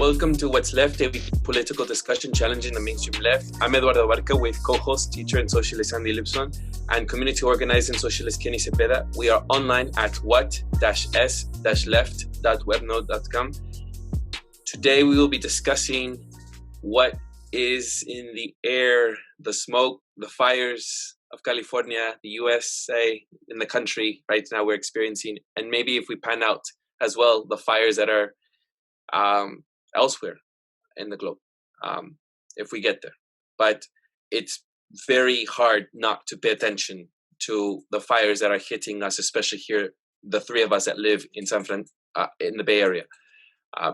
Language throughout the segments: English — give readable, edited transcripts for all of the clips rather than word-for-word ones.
Welcome to What's Left, a weekly political discussion challenging the mainstream left. I'm Eduardo Barca with co-host, teacher and socialist Andy Lipscomb, and community organizer and socialist Kenny Cepeda. We are online at what-s-left.webnode.com. Today we will be discussing what is in the air, the smoke, the fires of California, the USA, in the country right now we're experiencing, and maybe if we pan out as well, the fires that are elsewhere in the globe, if we get there. But it's very hard not to pay attention to the fires that are hitting us, especially here, the three of us that live in in the Bay Area,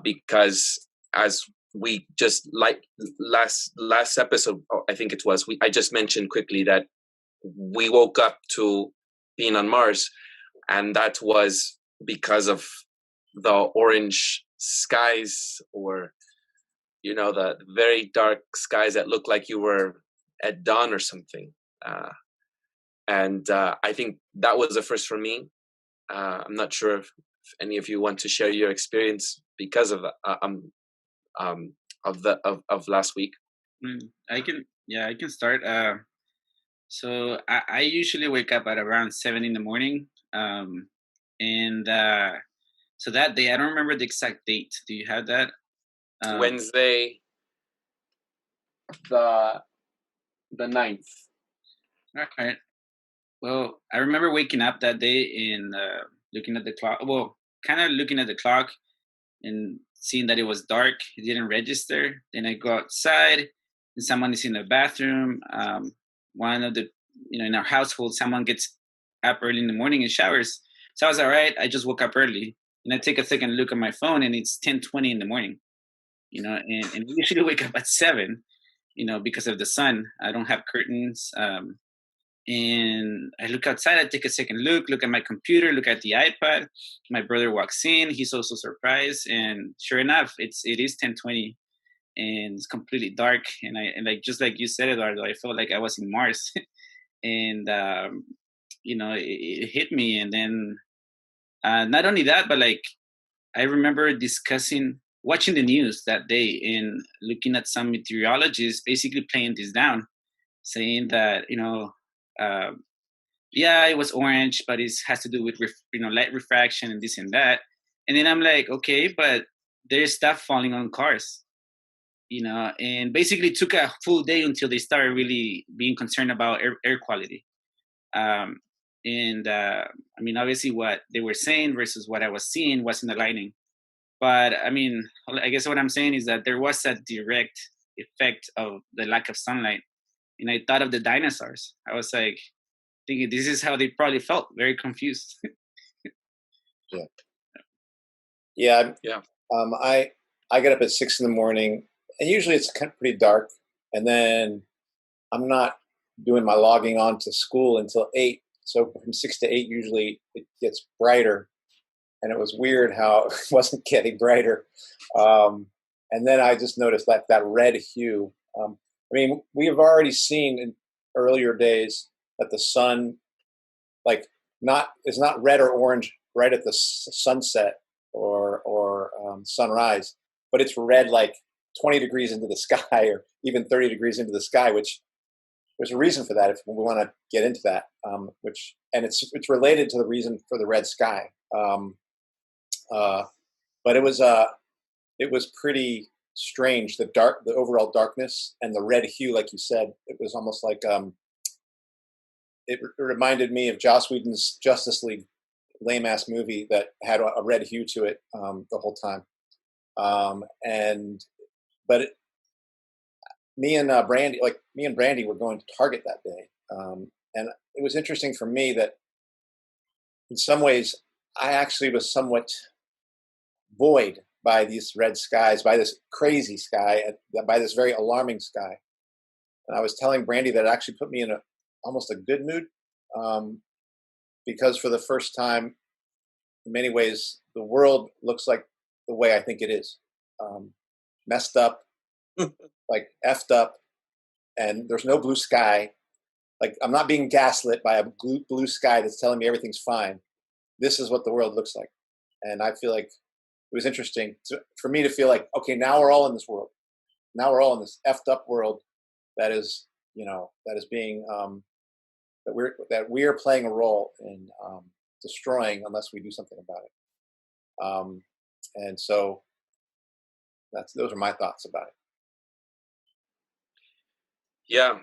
because as we just like last episode, I think it was, I just mentioned quickly that we woke up to being on Mars, and that was because of the orange skies, or the very dark skies that look like you were at dawn or something, and I think that was the first for me. I'm not sure if any of you want to share your experience because of last week. I can start. So I usually wake up at around 7 a.m, and so that day, I don't remember the exact date. Do you have that? Wednesday, the 9th. All right. Well, I remember waking up that day and looking at the clock. Well, kind of looking at the clock and seeing that it was dark. It didn't register. Then I go outside and someone is in the bathroom. One of the, in our household, someone gets up early in the morning and showers. So I was all right. I just woke up early. And I take a second look at my phone, and it's 10:20 in the morning, and we usually wake up at 7, because of the sun. I don't have curtains. And I look outside, I take a second look at my computer, look at the iPad. My brother walks in. He's also surprised. And sure enough, it is 10:20, and it's completely dark. And like, just like you said, Eduardo, I felt like I was in Mars. And, it hit me. And then, not only that, but like I remember watching the news that day and looking at some meteorologists basically playing this down, saying that it was orange, but it has to do with light refraction and this and that. And then I'm like, okay, but there's stuff falling on cars, and basically it took a full day until they started really being concerned about air quality. Obviously what they were saying versus what I was seeing wasn't aligning. But I guess what I'm saying is that there was a direct effect of the lack of sunlight. And I thought of the dinosaurs. I was like thinking this is how they probably felt, very confused. Yeah. I get up at 6 a.m, and usually it's kind of pretty dark. And then I'm not doing my logging on to school until 8. So from 6 to 8, usually it gets brighter, and it was weird how it wasn't getting brighter. And then I just noticed that red hue. We have already seen in earlier days that the sun, is not red or orange right at the sunset or sunrise, but it's red like 20 degrees into the sky, or even 30 degrees into the sky, which there's a reason for that if we want to get into that, it's related to the reason for the red sky. But it was pretty strange, the overall darkness and the red hue, like you said. It was almost like it reminded me of Joss Whedon's Justice League lame-ass movie that had a red hue to it the whole time. Me and Brandy were going to Target that day. And it was interesting for me that in some ways I actually was somewhat buoyed by these red skies, by this crazy sky, by this very alarming sky. And I was telling Brandy that it actually put me in almost a good mood, because for the first time, in many ways, the world looks like the way I think it is. Messed up, like effed up, and there's no blue sky. Like, I'm not being gaslit by a blue sky that's telling me everything's fine. This is what the world looks like. And I feel like was interesting for me to feel like, okay, now we're all in this world. Now we're all in this effed up world that is, that is being that we are playing a role in destroying unless we do something about it. And so those are my thoughts about it. Yeah,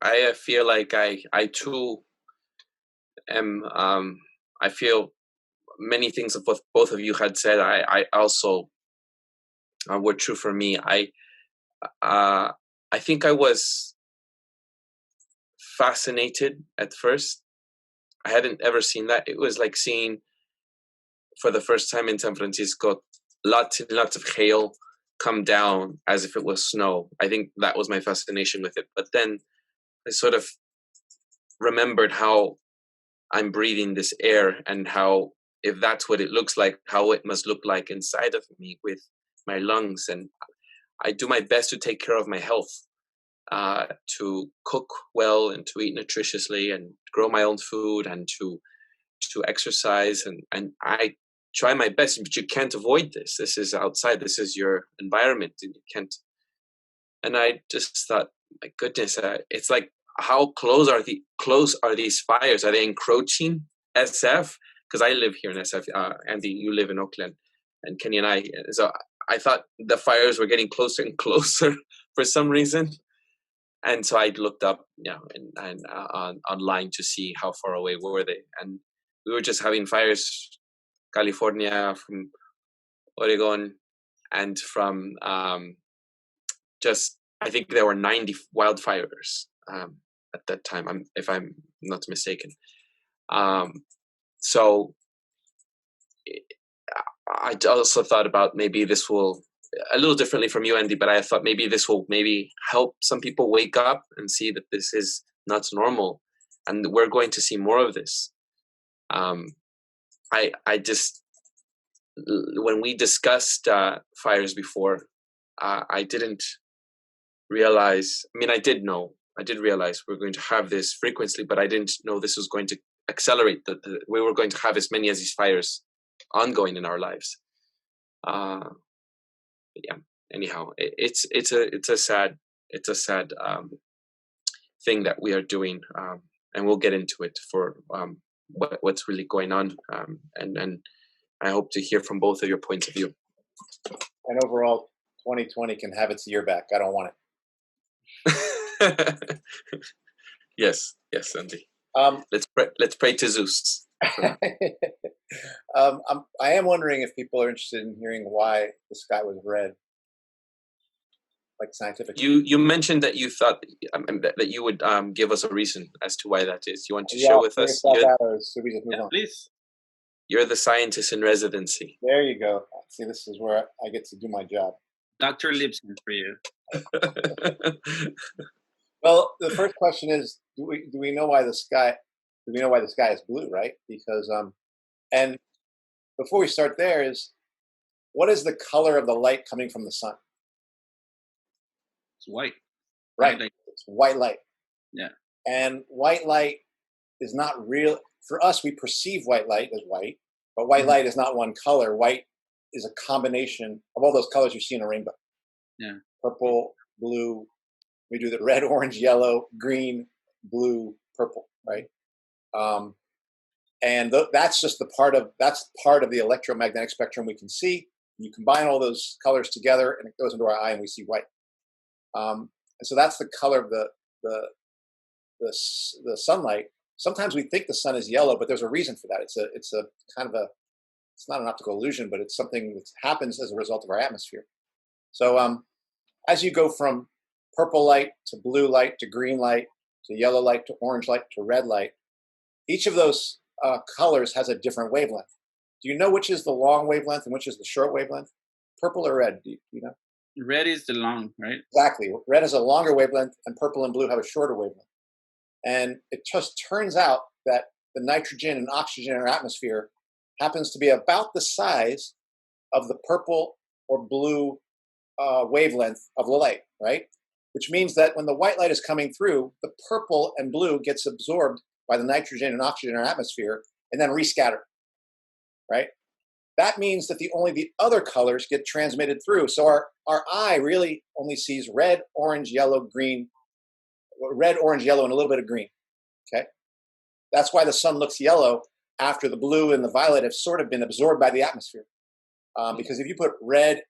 I feel like I too am. I feel many things of what both of you had said. I also were true for me. I think I was fascinated at first. I hadn't ever seen that. It was like seeing for the first time in San Francisco lots and lots of hail come down as if it was snow. I think that was my fascination with it. But then I sort of remembered how I'm breathing this air and how, if that's what it looks like, how it must look like inside of me with my lungs. And I do my best to take care of my health, to cook well and to eat nutritiously and grow my own food and to exercise. And I try my best, but you can't avoid this. This is outside. This is your environment, and you can't. And I just thought, my goodness, it's like, how close are these fires? Are they encroaching SF? Because I live here in SF. Andy, you live in Oakland, and Kenny and I. So I thought the fires were getting closer and closer for some reason. And so I looked up, and online to see how far away were they. And we were just having fires, California, from Oregon, and from I think there were 90 wildfires at that time, if I'm not mistaken. So I also thought about maybe this will, a little differently from you, Andy, but I thought maybe this will maybe help some people wake up and see that this is not normal, and we're going to see more of this. I just, when we discussed fires before, I didn't realize, I did realize we're going to have this frequently, but I didn't know this was going to accelerate, we were going to have as many as these fires ongoing in our lives. Anyhow, it's a sad thing that we are doing, and we'll get into it for what's really going on, and I hope to hear from both of your points of view. And overall, 2020 can have its year back. I don't want it. Yes, Andy. Let's pray to Zeus. I am wondering if people are interested in hearing why the sky was red, like scientific. You mentioned that you thought that you would give us a reason as to why that is. You want to share with us? Please. You're the scientist in residency. There you go. See, this is where I get to do my job. Dr. Lipscomb for you. Well, the first question is: Do we know why the sky? Do we know why the sky is blue? Right? Because and before we start there, is what is the color of the light coming from the sun? It's white. Right. It's white light. Yeah. And white light is not real. For us, we perceive white light as white, but white light is not one color. White is a combination of all those colors you see in a rainbow. Yeah. Purple, blue. We do the red, orange, yellow, green, blue, purple, right? And that's just part of the electromagnetic spectrum we can see. You combine all those colors together, and it goes into our eye, and we see white. And so that's the color of the sunlight. Sometimes we think the sun is yellow, but there's a reason for that. It's a kind of it's not an optical illusion, but it's something that happens as a result of our atmosphere. So as you go from purple light to blue light to green light to yellow light to orange light to red light, each of those colors has a different wavelength. Do you know which is the long wavelength and which is the short wavelength? Purple or red? Do you know? Red is the long, right? Exactly. Red has a longer wavelength, and purple and blue have a shorter wavelength. And it just turns out that the nitrogen and oxygen in our atmosphere happens to be about the size of the purple or blue wavelength of the light, right? Which means that when the white light is coming through, the purple and blue gets absorbed by the nitrogen and oxygen in our atmosphere and then rescatter, right? that means that only the other colors get transmitted through. So our eye really only sees red, orange, yellow, green, red, orange, yellow, and a little bit of green. Okay, that's why the sun looks yellow after the blue and the violet have sort of been absorbed by the atmosphere. Because if you put red,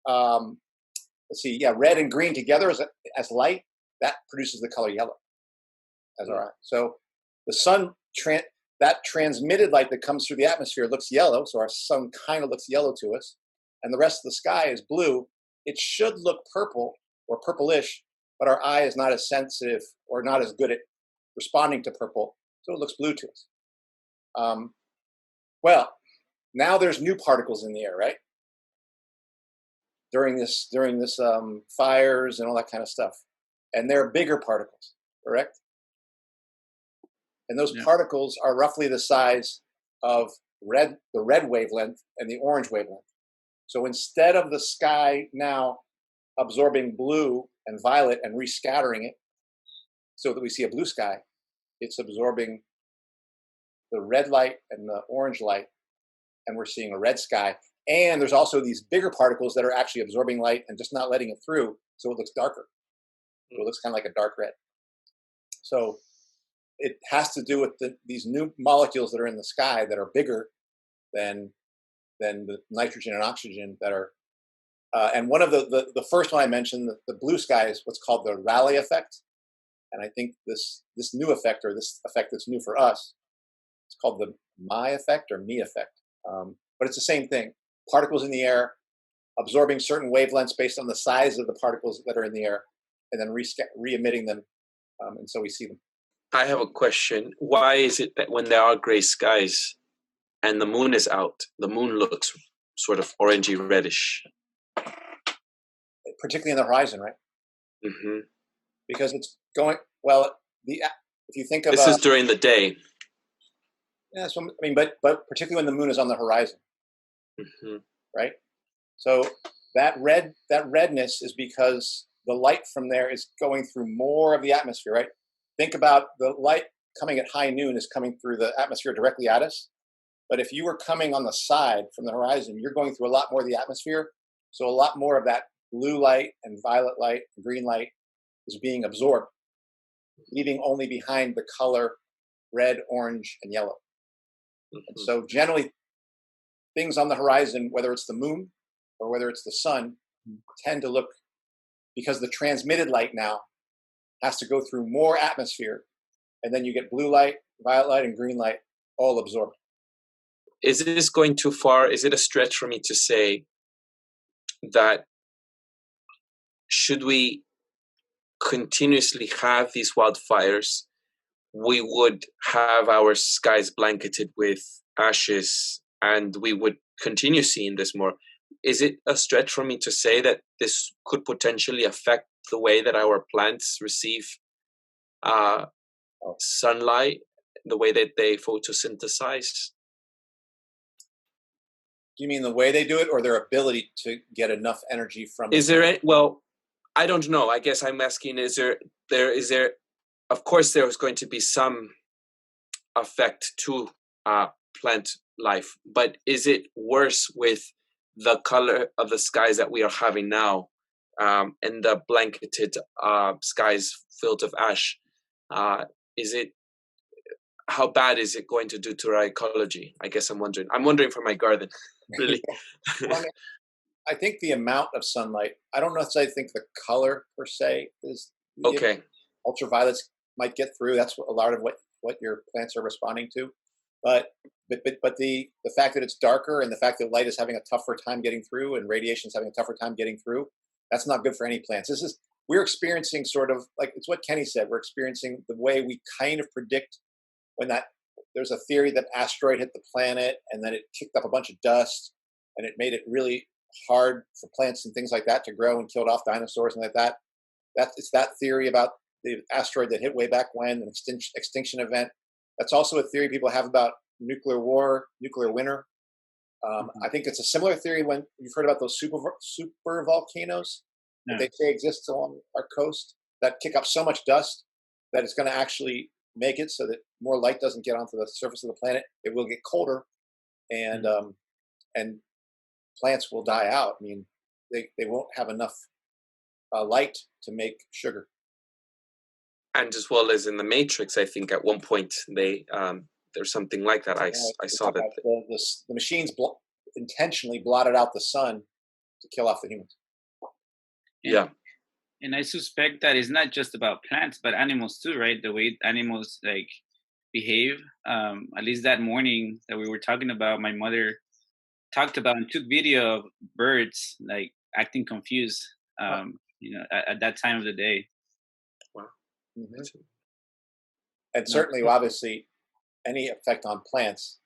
red and green together as light, that produces the color yellow as our eye. So the sun, that transmitted light that comes through the atmosphere looks yellow, so our sun kind of looks yellow to us, and the rest of the sky is blue. It should look purple or purplish, but our eye is not as sensitive or not as good at responding to purple, so it looks blue to us. Well, now there's new particles in the air, right? During this fires and all that kind of stuff, and they're bigger particles, correct? And those particles are roughly the size of the red wavelength and the orange wavelength. So instead of the sky now absorbing blue and violet and rescattering it so that we see a blue sky, it's absorbing the red light and the orange light, and we're seeing a red sky. And there's also these bigger particles that are actually absorbing light and just not letting it through, so it looks darker. So it looks kind of like a dark red. So it has to do with these new molecules that are in the sky that are bigger than the nitrogen and oxygen that are. And one of the first one I mentioned, the blue sky, is what's called the Rayleigh effect. And I think this new effect, or this effect that's new for us, it's called the Mi effect or Me effect. But it's the same thing. Particles in the air absorbing certain wavelengths based on the size of the particles that are in the air, and then re-emitting them, and so we see them. I have a question. Why is it that when there are gray skies and the moon is out, the moon looks sort of orangey reddish? Particularly in the horizon, right? Mm-hmm. Because it's going, well, if you think of... This is during the day. Yeah, so, I mean, but particularly when the moon is on the horizon, right? So that redness is because the light from there is going through more of the atmosphere, right? Think about the light coming at high noon is coming through the atmosphere directly at us. But if you were coming on the side from the horizon, you're going through a lot more of the atmosphere. So a lot more of that blue light and violet light and green light is being absorbed, leaving only behind the color red, orange, and yellow. And so generally, things on the horizon, whether it's the moon or whether it's the sun, tend to look, because the transmitted light now has to go through more atmosphere, and then you get blue light, violet light, and green light all absorbed. Is this going too far? Is it a stretch for me to say that should we continuously have these wildfires, we would have our skies blanketed with ashes and we would continue seeing this more? Is it a stretch for me to say that this could potentially affect the way that our plants receive sunlight, the way that they photosynthesize? Do you mean the way they do it, or their ability to get enough energy from? Is there any, well, I don't know. I guess I'm asking, is there, of course there is going to be some effect to plant life, but is it worse with the color of the skies that we are having now, and the blanketed skies filled of ash? How bad is it going to do to our ecology? I guess I'm wondering for my garden, really. Well, I think the amount of sunlight, I don't know if I think the color per se is okay. Ultraviolets might get through. That's a lot of what your plants are responding to. But the fact that it's darker and the fact that light is having a tougher time getting through and radiation is having a tougher time getting through, that's not good for any plants. We're experiencing sort of like, it's what Kenny said, we're experiencing the way we kind of predict when there's a theory that asteroid hit the planet and then it kicked up a bunch of dust and it made it really hard for plants and things like that to grow and killed off dinosaurs and like that. It's that theory about the asteroid that hit way back when, an extinction event. That's also a theory people have about nuclear war, nuclear winter. I think it's a similar theory when you've heard about those super volcanoes that they say exist along our coast that kick up so much dust that it's going to actually make it so that more light doesn't get onto the surface of the planet. It will get colder, and and plants will die out. I mean, they won't have enough light to make sugar. And as well as in the Matrix, I think at one point there's something like that. I saw that the machines intentionally blotted out the sun to kill off the humans. Yeah. And I suspect that it's not just about plants, but animals too, right? The way animals like behave. At least that morning that we were talking about, my mother talked about and took video of birds like acting confused. At that time of the day. Wow. Mm-hmm. And certainly, obviously, any effect on plants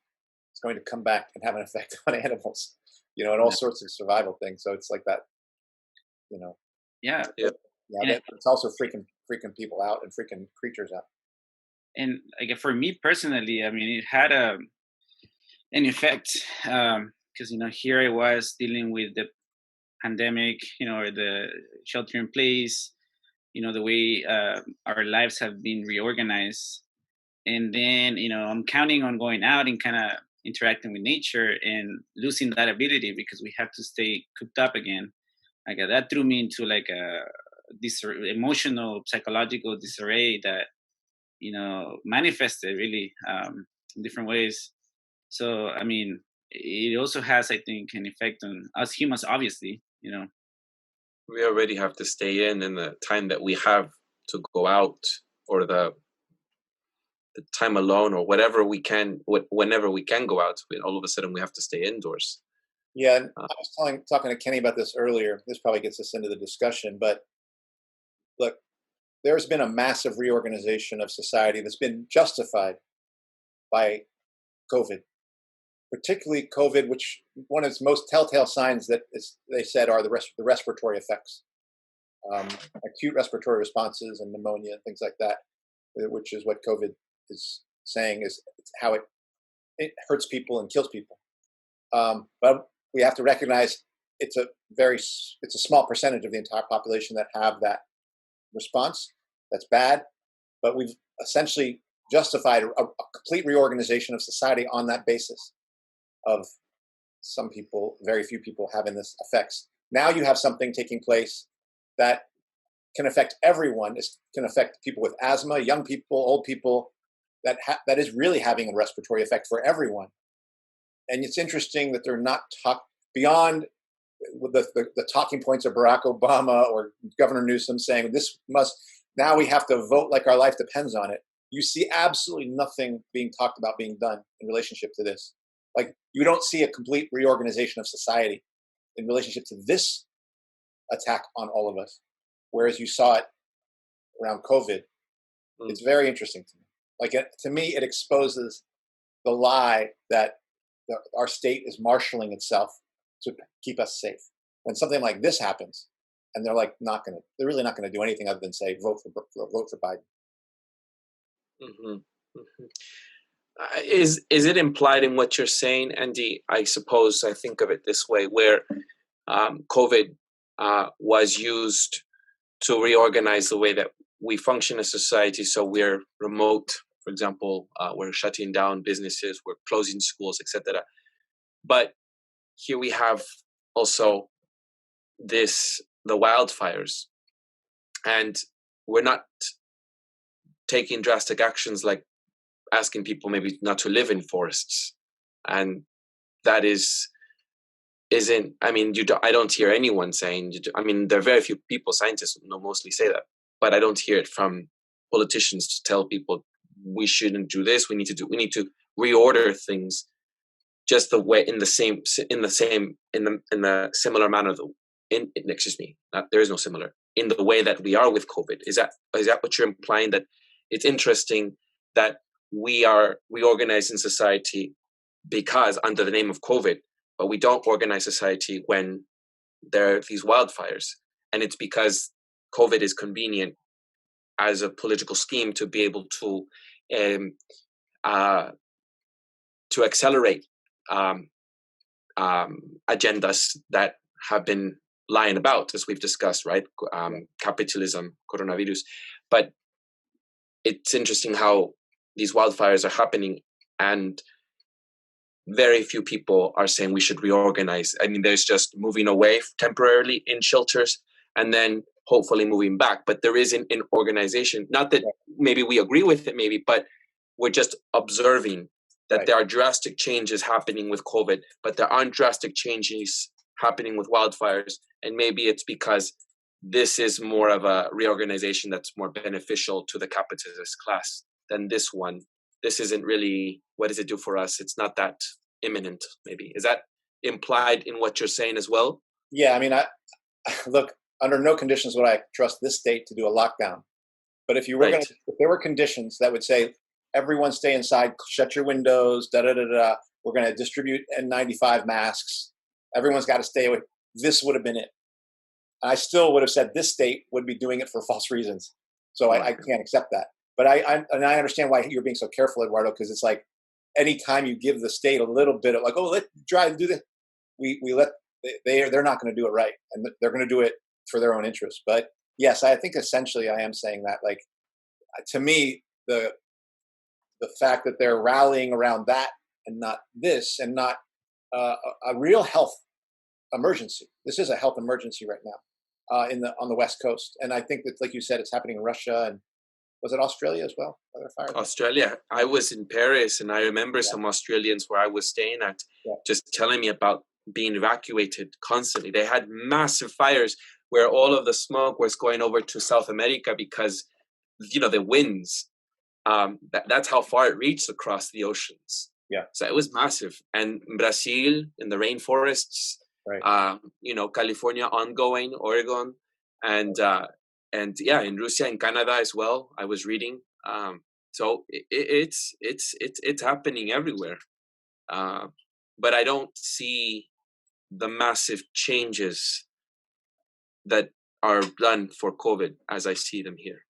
is going to come back and have an effect on animals. And all sorts of survival things. So it's like that. Yeah. It's also freaking people out and freaking creatures out. And like for me personally, I mean, it had an effect because here I was dealing with the pandemic, or the shelter in place, the way our lives have been reorganized, and then I'm counting on going out and kind of interacting with nature and losing that ability because we have to stay cooped up again. Like that threw me into like this emotional, psychological disarray that manifested really in different ways. So I mean, it also has, I think, an effect on us humans. Obviously, we already have to stay in the time that we have to go out, or the time alone, or whatever we can, whenever we can go out. All of a sudden we have to stay indoors. Yeah, and I was talking to Kenny about this earlier. This probably gets us into the discussion, but look, there's been a massive reorganization of society that's been justified by COVID, particularly COVID, which one of its most telltale signs that they said are the respiratory effects, acute respiratory responses and pneumonia and things like that, which is what COVID is saying is how it hurts people and kills people. But we have to recognize it's a small percentage of the entire population that have that response. That's bad, but we've essentially justified a complete reorganization of society on that basis of some people, very few people having this effects. Now you have something taking place that can affect everyone. It can affect people with asthma, young people, old people, that is really having a respiratory effect for everyone. And it's interesting that they're not beyond the talking points of Barack Obama or Governor Newsom saying now we have to vote like our life depends on it. You see absolutely nothing being talked about being done in relationship to this. Like, you don't see a complete reorganization of society in relationship to this attack on all of us, whereas you saw it around COVID. It's very interesting to me. Like, to me, it exposes the lie that our state is marshaling itself to keep us safe. When something like this happens, and they're like they're really not going to do anything other than say vote for Biden. Mm-hmm. Mm-hmm. Is it implied in what you're saying, Andy? I suppose I think of it this way, where COVID was used to reorganize the way that we function as society. So we're remote, for example, we're shutting down businesses, we're closing schools, etc. But here we have also the wildfires, and we're not taking drastic actions like asking people maybe not to live in forests, and that isn't. I mean, I don't hear anyone saying. I mean, there are very few people, scientists, mostly say that, but I don't hear it from politicians to tell people we shouldn't do this. We need to reorder things just the way in the similar manner. Excuse me, there is no similar in the way that we are with COVID. Is that what you're implying? That it's interesting that we are reorganizing society because under the name of COVID, but we don't organize society when there are these wildfires, and it's because COVID is convenient as a political scheme to be able to accelerate agendas that have been lying about, as we've discussed, right? Capitalism, coronavirus. But it's interesting how these wildfires are happening, and very few people are saying we should reorganize. I mean, there's just moving away temporarily in shelters and then hopefully moving back. But there is an organization, not that maybe we agree with it, maybe, but we're just observing that there are drastic changes happening with COVID, but there aren't drastic changes happening with wildfires. And maybe it's because this is more of a reorganization that's more beneficial to the capitalist class than this one. This isn't really, what does it do for us? It's not that imminent, maybe. Is that implied in what you're saying as well? Yeah, I mean, look, under no conditions would I trust this state to do a lockdown. But if you were if there were conditions that would say, everyone stay inside, shut your windows, we're going to distribute N95 masks, everyone's got to stay away, this would have been it. I still would have said this state would be doing it for false reasons. So I can't accept that. But I understand why you're being so careful, Eduardo, because it's like anytime you give the state a little bit of like, oh, let's try to do this, they're not going to do it right, and they're going to do it for their own interest. But yes, I think essentially I am saying that. Like, to me, the fact that they're rallying around that and not this, and not a real health emergency. This is a health emergency right now on the West Coast, and I think that, like you said, it's happening in Russia, and was it Australia as well? Australia. I was in Paris, and I remember some Australians where I was staying at just telling me about being evacuated constantly. They had massive fires where all of the smoke was going over to South America because, the winds. That's how far it reached across the oceans. Yeah. So it was massive. And Brazil, in the rainforests, California ongoing, Oregon, and in Russia and Canada as well. I was reading. So it's happening everywhere. But I don't see the massive changes that are done for COVID as I see them here.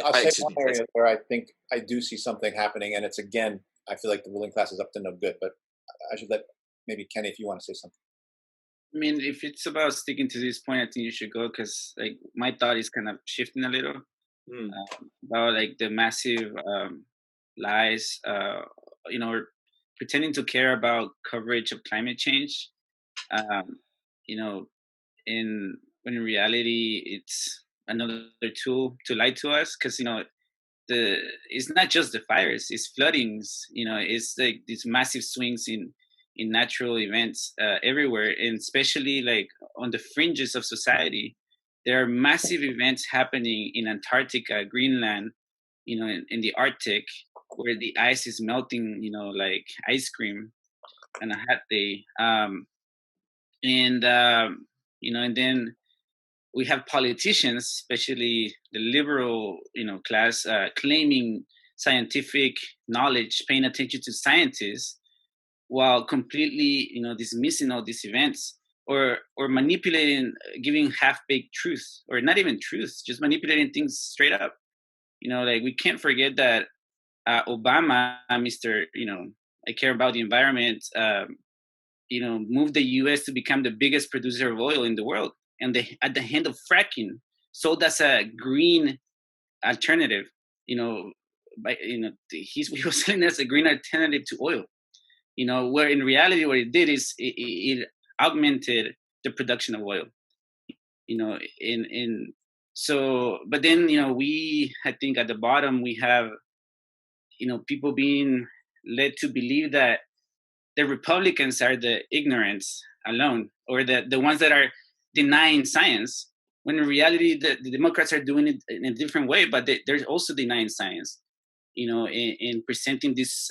I'll say one area where I think I do see something happening, and it's, again, I feel like the ruling class is up to no good, but I should let maybe Kenny, if you want to say something. I mean, if it's about sticking to this point, I think you should go, because like my thought is kind of shifting a little about like the massive lies, pretending to care about coverage of climate change, when in reality it's another tool to lie to us, because it's not just the fires, it's floodings, it's like these massive swings in natural events everywhere, and especially like on the fringes of society. There are massive events happening in Antarctica, Greenland, in the Arctic, where the ice is melting, like ice cream on a hot day. And then we have politicians, especially the liberal, class, claiming scientific knowledge, paying attention to scientists, while completely, dismissing all these events, or manipulating, giving half-baked truth, or not even truth, just manipulating things straight up. Like, we can't forget that Obama, Mr. I care about the environment, moved the U.S. to become the biggest producer of oil in the world, and at the hand of fracking, sold as a green alternative. He was selling as a green alternative to oil. Where in reality, what it did is it augmented the production of oil. But then, I think at the bottom we have, people being led to believe that the Republicans are the ignorance alone, or the ones that are denying science, when in reality the Democrats are doing it in a different way, but they're also denying science, in presenting these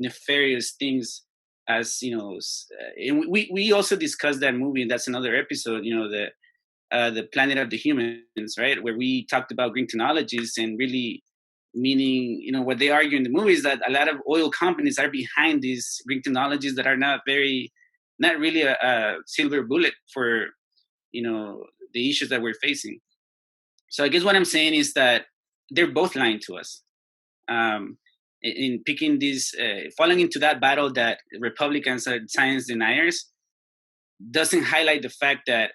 nefarious things as, and we also discussed that movie, and that's another episode, the Planet of the Humans, right, where we talked about green technologies, and really meaning, what they argue in the movie is that a lot of oil companies are behind these green technologies that are not really a silver bullet for, the issues that we're facing. So I guess what I'm saying is that they're both lying to us. In picking these, falling into that battle that Republicans are science deniers, doesn't highlight the fact that,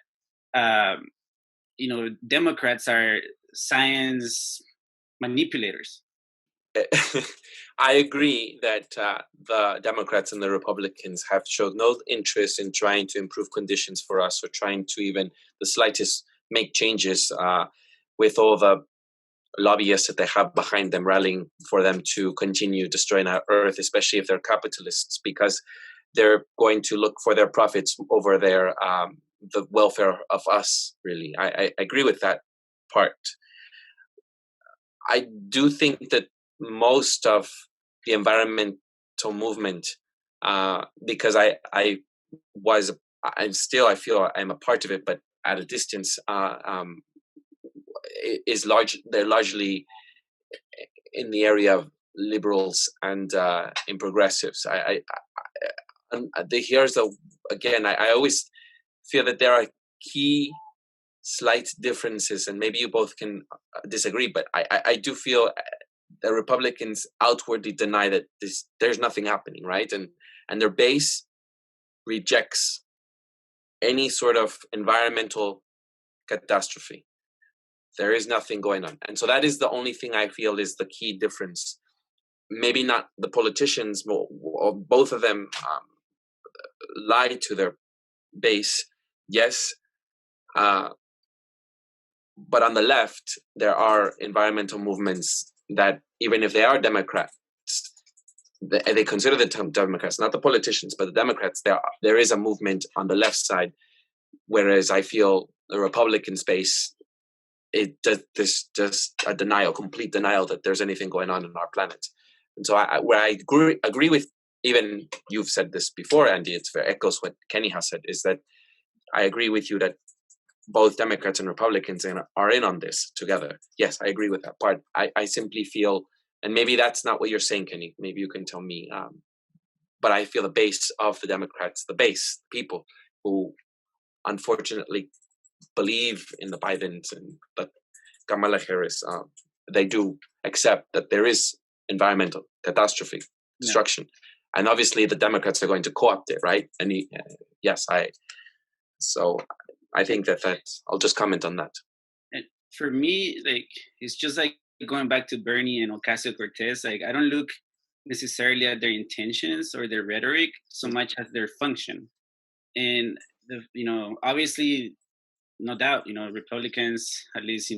Democrats are science manipulators. I agree that the Democrats and the Republicans have showed no interest in trying to improve conditions for us or trying to even the slightest make changes with all the lobbyists that they have behind them rallying for them to continue destroying our earth, especially if they're capitalists, because they're going to look for their profits over their the welfare of us, really. I agree with that part. I do think that most of the environmental movement, because I feel I'm a part of it, but at a distance, is large. They're largely in the area of liberals and in progressives. Here's again. I always feel that there are key slight differences, and maybe you both can disagree, but I do feel the Republicans outwardly deny that there's nothing happening, right? And their base rejects any sort of environmental catastrophe. There is nothing going on. And so that is the only thing I feel is the key difference. Maybe not the politicians, or both of them lie to their base, yes. But on the left, there are environmental movements that, even if they are Democrats, they consider the Democrats, not the politicians, but the Democrats. There is a movement on the left side, whereas I feel the Republican space, there's just a denial, complete denial that there's anything going on in our planet. And so where I agree with, even you've said this before, Andy, it echoes what Kenny has said, is that I agree with you that both Democrats and Republicans are in on this together. Yes, I agree with that part. I simply feel, and maybe that's not what you're saying, Kenny, maybe you can tell me, but I feel the base of the Democrats, people who unfortunately believe in the Bidens and the Kamala Harris, they do accept that there is environmental catastrophe, destruction. Yeah. And obviously the Democrats are going to co-opt it, right? And so I think that I'll just comment on that. And for me, like, it's just like going back to Bernie and Ocasio-Cortez. Like, I don't look necessarily at their intentions or their rhetoric so much as their function. And obviously, no doubt, Republicans, at least,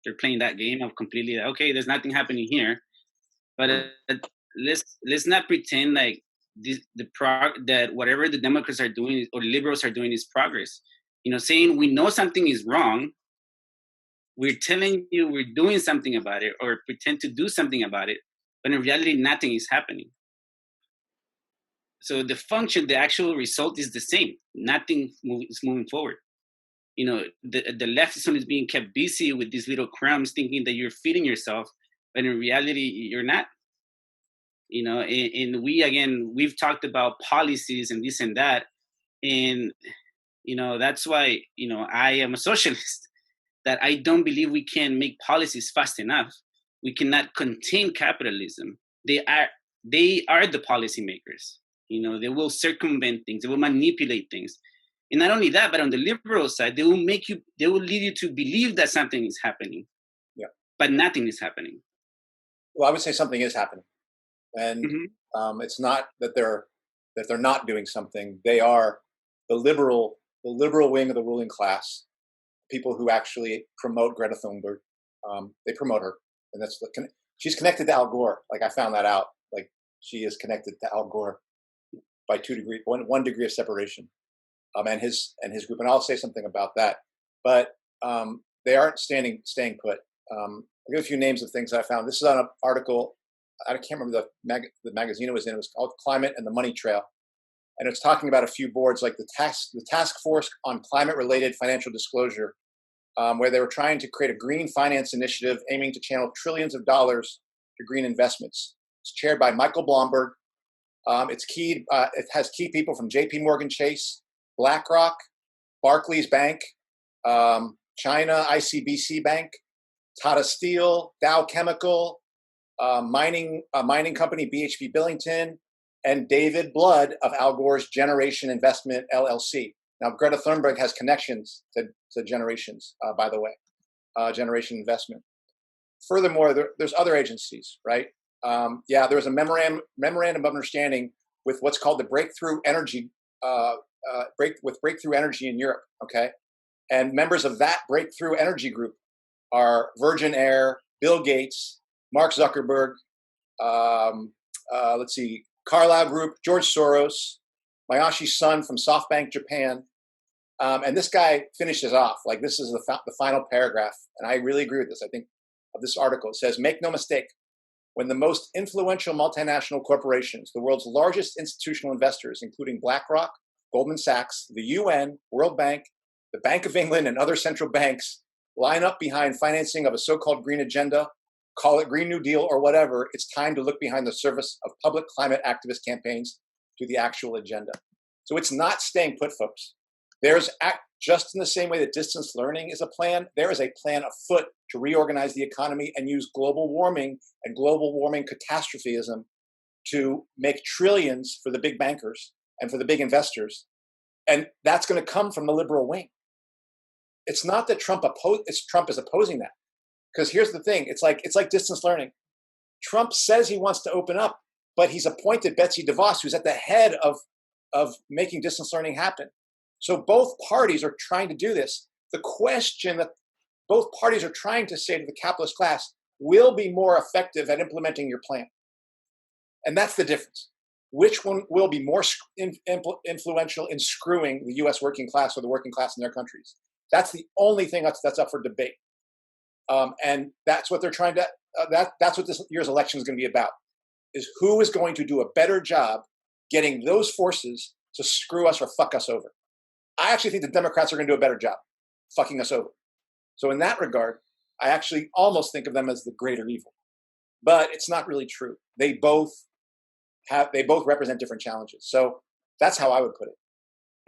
they're playing that game of completely, okay, there's nothing happening here. But let's not pretend like that whatever the Democrats are doing or liberals are doing is progress. Saying we know something is wrong, we're telling you we're doing something about it, or pretend to do something about it, but in reality, nothing is happening. So the function, the actual result is the same. Nothing is moving forward. The left is only being kept busy with these little crumbs, thinking that you're feeding yourself, but in reality, you're not. And we've talked about policies and this and that, and that's why I am a socialist. That I don't believe we can make policies fast enough. We cannot contain capitalism. They are the policymakers. They will circumvent things. They will manipulate things. And not only that, but on the liberal side, they will lead you to believe that something is happening. Yeah. But nothing is happening. Well, I would say something is happening. And it's not that they're not doing something. They are the liberal wing of the ruling class, people who actually promote Greta Thunberg. They promote her, and she's connected to Al Gore. Like, I found that out. Like, she is connected to Al Gore by 2 degrees, one degree of separation, and his group. And I'll say something about that. But they aren't staying put. I'll give a few names of things I found. This is on an article. I can't remember the magazine it was in. It was called Climate and the Money Trail. And it's talking about a few boards like the Task Force on Climate-Related Financial Disclosure, where they were trying to create a green finance initiative aiming to channel trillions of dollars to green investments. It's chaired by Michael Blomberg. It has key people from J.P. Morgan Chase, BlackRock, Barclays Bank, China ICBC Bank, Tata Steel, Dow Chemical, mining company BHP Billington, and David Blood of Al Gore's Generation Investment LLC. Now, Greta Thunberg has connections to Generations, by the way, Generation Investment. Furthermore, there's other agencies, right? There was a memorandum of understanding with what's called the breakthrough energy breakthrough energy in Europe. Okay, and members of that breakthrough energy group are Virgin Air, Bill Gates, Mark Zuckerberg. Let's see, Carlyle Group, George Soros, Masayoshi Son from SoftBank Japan. And this guy finishes off, like this is the final paragraph. And I really agree with this. I think of this article, it says, make no mistake, when the most influential multinational corporations, the world's largest institutional investors, including BlackRock, Goldman Sachs, the UN, World Bank, the Bank of England, and other central banks line up behind financing of a so-called green agenda, call it Green New Deal or whatever, it's time to look behind the surface of public climate activist campaigns to the actual agenda. So it's not staying put, folks. There's just in the same way that distance learning is a plan, there is a plan afoot to reorganize the economy and use global warming and global warming catastrophism to make trillions for the big bankers and for the big investors. And that's going to come from the liberal wing. It's not that Trump is opposing that. Because here's the thing, it's like distance learning. Trump says he wants to open up, but he's appointed Betsy DeVos, who's at the head of making distance learning happen. So both parties are trying to do this. The question that both parties are trying to say to the capitalist class, will be more effective at implementing your plan. And that's the difference. Which one will be more influential in screwing the US working class or the working class in their countries? That's the only thing that's up for debate. And that's what they're trying to, that's what this year's election is going to be about, is who is going to do a better job getting those forces to screw us or fuck us over. I actually think the Democrats are going to do a better job fucking us over. So in that regard, I actually almost think of them as the greater evil. But it's not really true. They both represent different challenges. So that's how I would put it.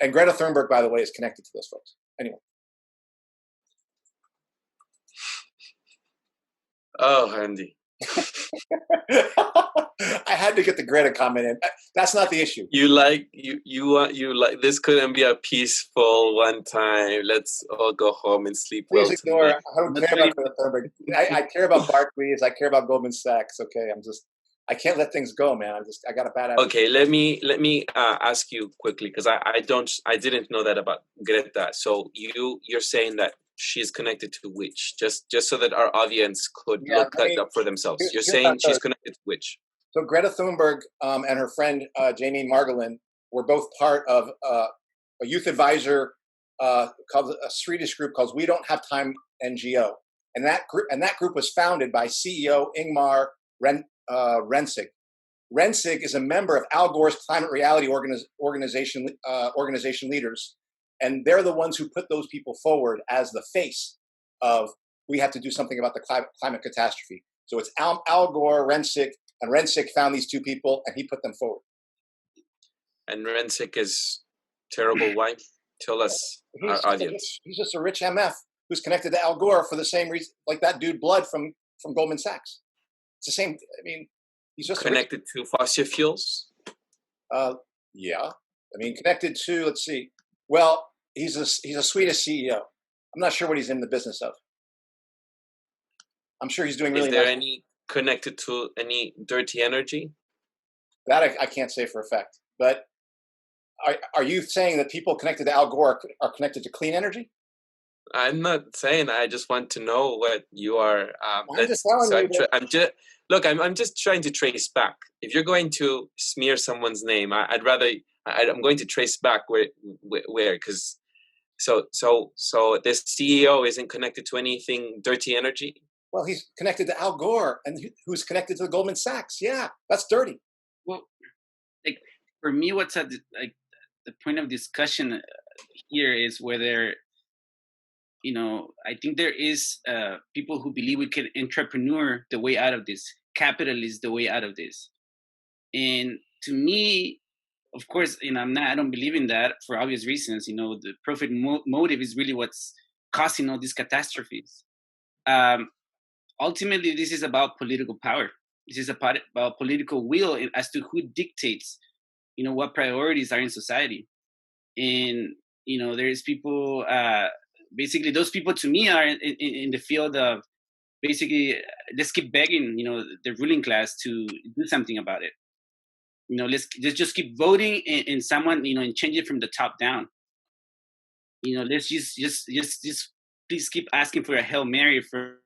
And Greta Thunberg, by the way, is connected to those folks. Anyway. Oh, Andy. I had to get the Greta comment in. That's not the issue. You like this couldn't be a peaceful one time. Let's all go home and sleep. Please well ignore. tonight. I don't care about Greta Thunberg. I care about Barclays. I care about Goldman Sachs. Okay, I can't let things go, man. I got a bad attitude. Okay, let me ask you quickly, because I didn't know that about Greta. So you're saying that she's connected to which? Just so that our audience could look that up for themselves. You're saying she's connected to which? So Greta Thunberg and her friend Jamie Margolin were both part of a youth advisor called a Swedish group called We Don't Have Time NGO, and that group was founded by CEO Ingmar Rentzig. Rentzig is a member of Al Gore's Climate Reality organization leaders, and they're the ones who put those people forward as the face of we have to do something about the climate catastrophe. So it's Al Gore, Rentzig, and Rentzig found these two people and he put them forward. And Rentzig is terrible. Why? Tell us, our audience. He's just a rich MF who's connected to Al Gore for the same reason, like that dude Blood from Goldman Sachs. It's the same. I mean, he's just connected to fossil fuels. Yeah. I mean, connected to. Let's see. Well, he's a Swedish CEO. I'm not sure what he's in the business of. I'm sure he's doing really. Is there any connected to any dirty energy? That I can't say for a fact. But are you saying that people connected to Al Gore are connected to clean energy? I'm not saying. I just want to know what you are. I'm just telling you. I'm just trying to trace back. If you're going to smear someone's name, I'm going to trace back where, because so this CEO isn't connected to anything dirty energy. Well, he's connected to Al Gore, and who's connected to Goldman Sachs. Yeah, that's dirty. Well, like for me, what's at the point of discussion here is whether, I think there is people who believe we can entrepreneur the way out of this, capitalist the way out of this. And to me, of course, I don't believe in that for obvious reasons. The profit motive is really what's causing all these catastrophes. Ultimately, this is about political power. This is about political will as to who dictates, what priorities are in society. And, there's people, basically those people to me are in the field of basically let's keep begging, the ruling class to do something about it. Let's just keep voting in someone, and change it from the top down. Let's just please keep asking for a Hail Mary from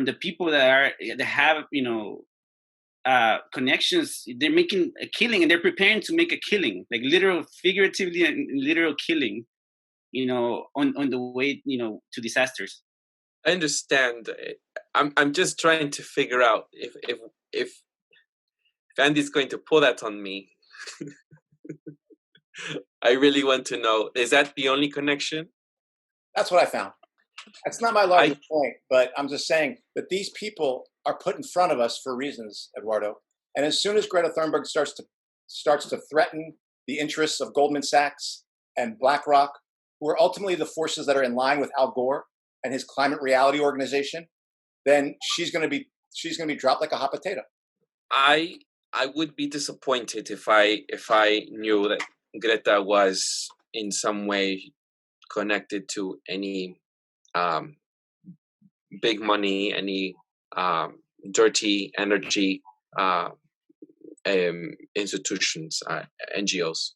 the people that have connections. They're making a killing, and they're preparing to make a killing, like literal, figuratively, and literal killing. On the way, to disasters. I understand. I'm just trying to figure out if Andy's going to pull that on me. I really want to know, is that the only connection? That's what I found. That's not my largest point, but I'm just saying that these people are put in front of us for reasons, Eduardo. And as soon as Greta Thunberg starts to threaten the interests of Goldman Sachs and BlackRock, who are ultimately the forces that are in line with Al Gore and his climate reality organization, then she's going to be dropped like a hot potato. I would be disappointed if I knew that Greta was in some way connected to any big money, any dirty energy institutions, NGOs,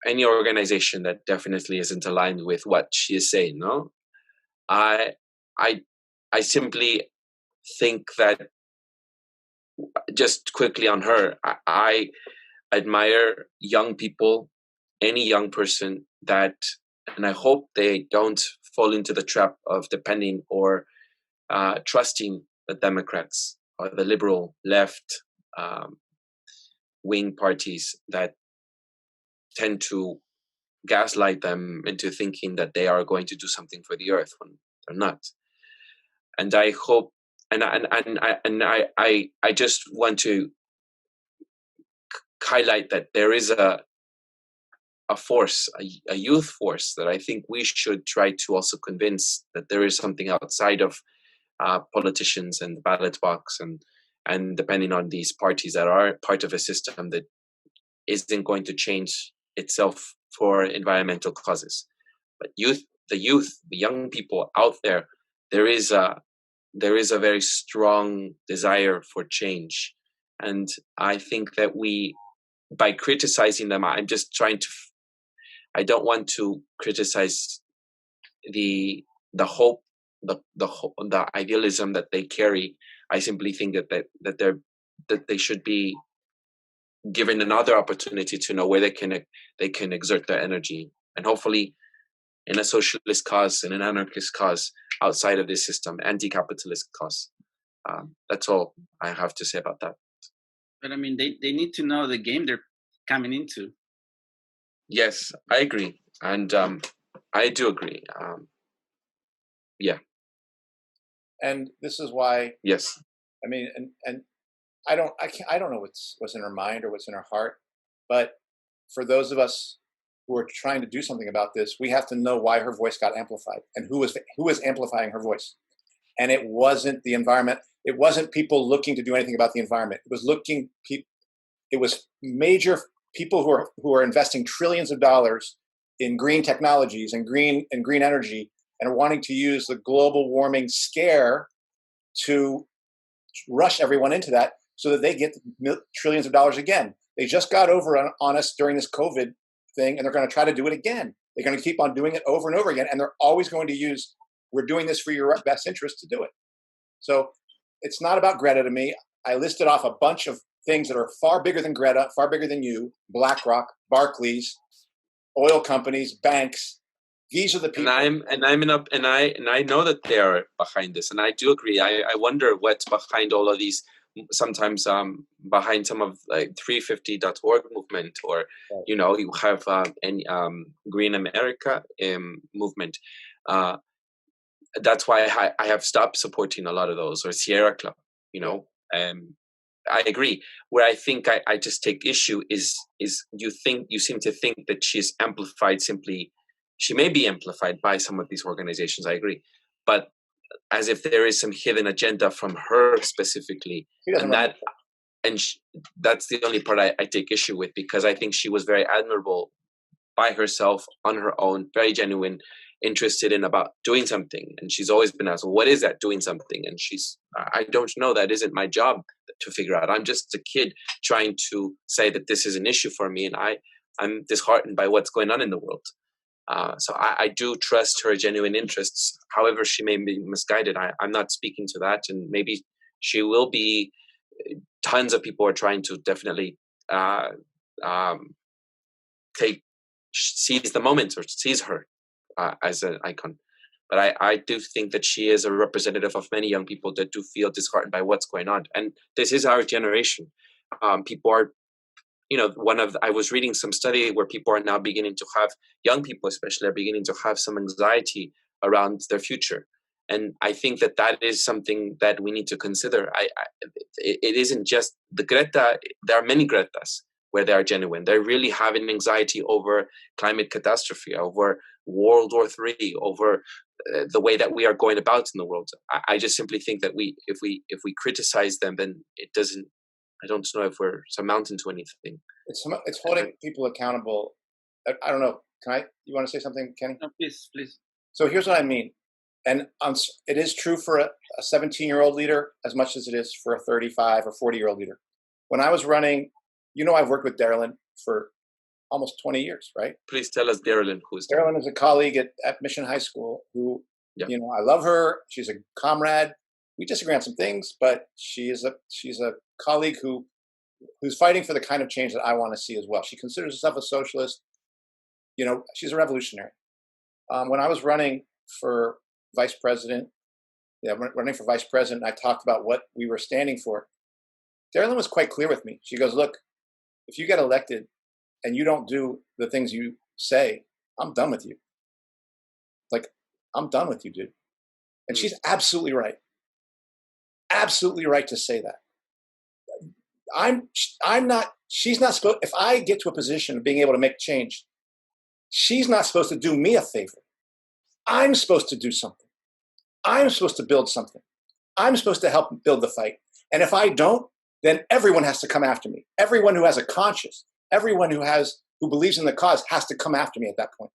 any organization that definitely isn't aligned with what she is saying. No, I simply think that, just quickly on her, I admire young people, any young person that, and I hope they don't fall into the trap of depending or trusting the Democrats or the liberal left wing parties that tend to gaslight them into thinking that they are going to do something for the earth when they're not. And I hope, and I just want to highlight that there is a force, a youth force, that I think we should try to also convince that there is something outside of politicians and the ballot box and depending on these parties that are part of a system that isn't going to change itself for environmental causes. But the young people out there, there is a very strong desire for change. And I think that by criticizing them, I'm just trying to, I don't want to criticize the hope, the idealism that they carry. I simply think that they should be given another opportunity to know where they can exert their energy, and hopefully in a socialist cause, in an anarchist cause, outside of this system, anti-capitalist cause. That's all I have to say about that. But I mean, they need to know the game they're coming into. Yes, I agree, and I do agree. Yeah. And this is why. Yes. I mean, and I don't know what's in her mind or what's in her heart, but for those of us who are trying to do something about this, we have to know why her voice got amplified and who was amplifying her voice. And it wasn't the environment. It wasn't people looking to do anything about the environment. It was major people who are investing trillions of dollars in green technologies and green energy and are wanting to use the global warming scare to rush everyone into that so that they get trillions of dollars again. They just got over on us during this COVID thing, and they're going to try to do it again. They're going to keep on doing it over and over again, and they're always going to use, we're doing this for your best interest to do it. So it's not about Greta to me. I listed off a bunch of things that are far bigger than Greta, far bigger than you, BlackRock, Barclays, oil companies, banks. These are the people. And I know that they are behind this, and I do agree. I wonder what's behind all of these. Sometimes behind some of like 350.org movement, or you have any Green America movement. That's why I have stopped supporting a lot of those, or Sierra Club. I agree. Where I think I just take issue is you seem to think that she's amplified simply. She may be amplified by some of these organizations. I agree, but as if there is some hidden agenda from her specifically, that's the only part I take issue with, because I think she was very admirable by herself on her own, very genuine, interested in about doing something, and she's always been asked, well, what is that doing something? And I don't know, that isn't my job to figure out. I'm just a kid trying to say that this is an issue for me, and I'm disheartened by what's going on in the world. So I do trust her genuine interests. However, she may be misguided. I'm not speaking to that, and maybe she will be. Tons of people are trying to definitely seize the moment or seize her as an icon. But I do think that she is a representative of many young people that do feel disheartened by what's going on. And this is our generation. People are, I was reading some study where people are now beginning to have, young people especially, are beginning to have some anxiety around their future. And I think that is something that we need to consider. It isn't just the Greta. There are many Gretas where they are genuine. They're really having anxiety over climate catastrophe, over World War III, over the way that we are going about in the world. I just simply think that if we criticize them, then it doesn't. I don't know if we're amounting to anything. It's holding people accountable. I don't know. You want to say something, Kenny? No, please. So here's what I mean. And it is true for a 17-year-old leader as much as it is for a 35 or 40-year-old leader. When I was running, I've worked with Carolyn for almost 20 years, right? Please tell us, Carolyn, who is Carolyn is a colleague at Mission High School who, I love her. She's a comrade. We disagree on some things, but she's a colleague who's fighting for the kind of change that I want to see as well. She considers herself a socialist. She's a revolutionary. When I was running for vice president, I talked about what we were standing for. Carolyn was quite clear with me. She goes, look, if you get elected and you don't do the things you say, I'm done with you. Like, I'm done with you, dude. And she's absolutely right. Absolutely right to say that. She's not supposed, if I get to a position of being able to make change, she's not supposed to do me a favor. I'm supposed to do something. I'm supposed to build something. I'm supposed to help build the fight. And if I don't, then everyone has to come after me. Everyone who has a conscience, everyone who believes in the cause has to come after me at that point.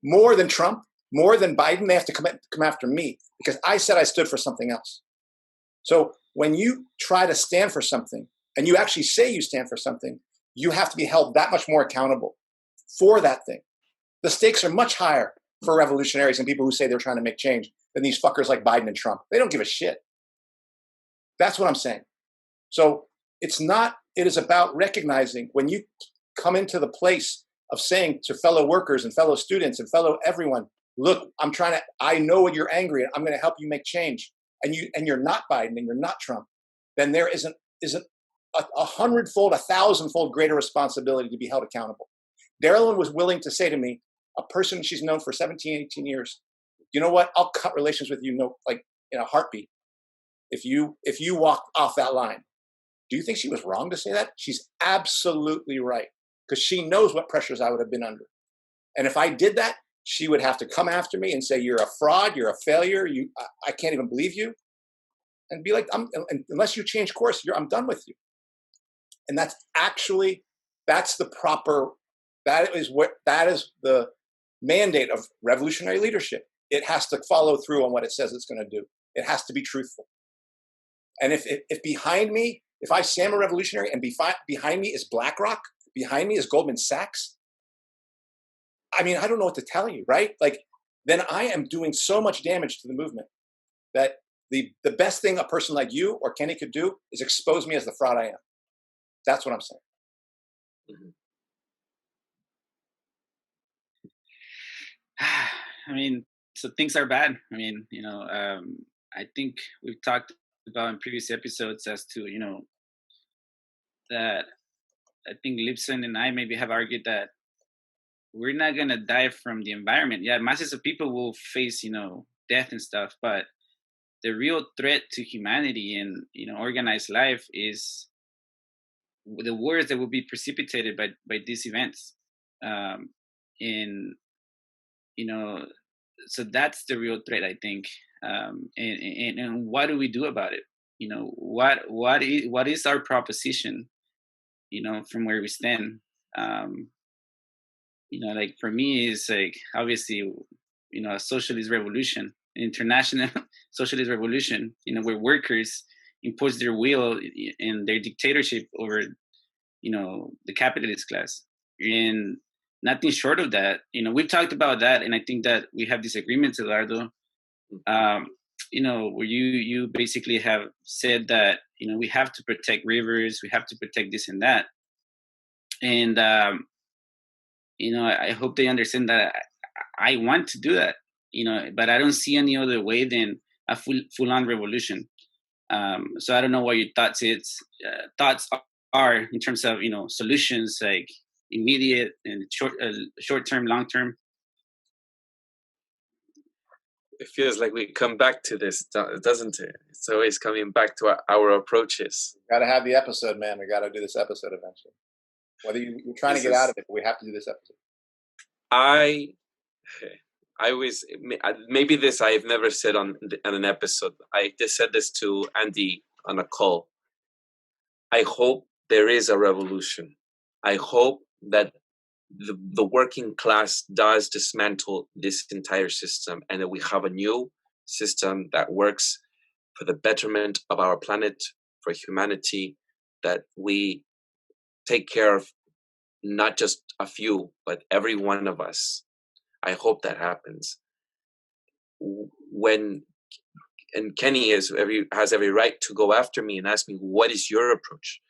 More than Trump, more than Biden, they have to come after me because I said I stood for something else. So when you try to stand for something and you actually say you stand for something, you have to be held that much more accountable for that thing. The stakes are much higher for revolutionaries and people who say they're trying to make change than these fuckers like Biden and Trump. They don't give a shit. That's what I'm saying. So it is about recognizing when you come into the place of saying to fellow workers and fellow students and fellow everyone, look, I know what you're angry at. I'm going to help you make change. And you're not Biden and you're not Trump. Then there isn't a hundredfold, 1,000-fold greater responsibility to be held accountable. Carolyn was willing to say to me, a person she's known for 17, 18 years, you know what? I'll cut relations with you in a heartbeat if you walk off that line. Do you think she was wrong to say that? She's absolutely right because she knows what pressures I would have been under. And if I did that, she would have to come after me and say, you're a fraud, you're a failure, I can't even believe you. And be like, unless you change course, I'm done with you. And that is the mandate of revolutionary leadership. It has to follow through on what it says it's going to do. It has to be truthful. And if behind me, if I say I'm a revolutionary and behind me is BlackRock, behind me is Goldman Sachs, I mean, I don't know what to tell you, right? Like, then I am doing so much damage to the movement that the best thing a person like you or Kenny could do is expose me as the fraud I am. That's what I'm saying. Mm-hmm. I mean, so things are bad. I mean, I think we've talked about in previous episodes as to, that I think Lipscomb and I maybe have argued that we're not going to die from the environment. Yeah, masses of people will face, death and stuff, but the real threat to humanity and, organized life is the wars that will be precipitated by these events. So that's the real threat, I think. And what do we do about it? What is our proposition, from where we stand? Like for me, it's like, obviously, a socialist revolution, international socialist revolution, where workers impose their will and their dictatorship over, the capitalist class. And nothing short of that, we've talked about that, and I think that we have disagreements, Eduardo. Where you basically have said that, we have to protect rivers, we have to protect this and that. And, I hope they understand that I want to do that, but I don't see any other way than a full-on revolution. So I don't know what your thoughts are in terms of, solutions, like immediate and short-term, long-term. It feels like we come back to this, doesn't it? It's always coming back to our approaches. Got to have the episode, man. We got to do this episode eventually. Whether you're trying to get out of it, but we have to do this episode. I always, maybe this I have never said on an episode. I just said this to Andy on a call. I hope there is a revolution. I hope that the working class does dismantle this entire system, and that we have a new system that works for the betterment of our planet, for humanity, that we take care of not just a few, but every one of us. I hope that happens. And Kenny has every right to go after me and ask me, what is your approach?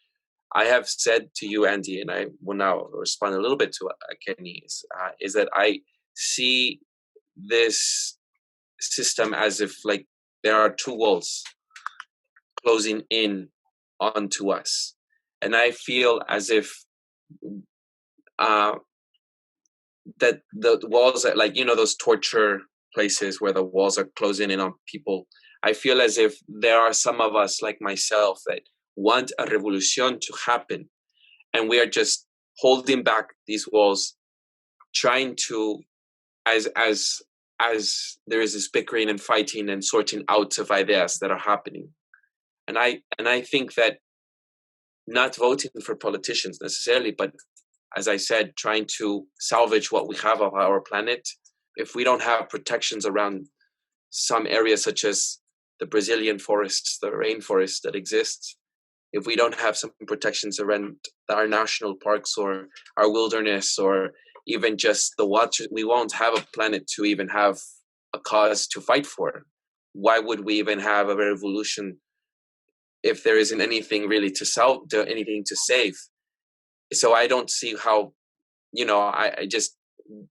I have said to you, Andy, and I will now respond a little bit to Kenny, is that I see this system as if like there are two walls closing in onto us. And I feel as if that the walls are like, those torture places where the walls are closing in on people. I feel as if there are some of us like myself that want a revolution to happen, and we are just holding back these walls, trying to, as there is this bickering and fighting and sorting out of ideas that are happening. And I think that not voting for politicians necessarily, but as I said, trying to salvage what we have of our planet. If we don't have protections around some areas such as the Brazilian forests, the rainforests that exist, if we don't have some protections around our national parks or our wilderness or even just the water, we won't have a planet to even have a cause to fight for. Why would we even have a revolution if there isn't anything really to anything to save? So I don't see how,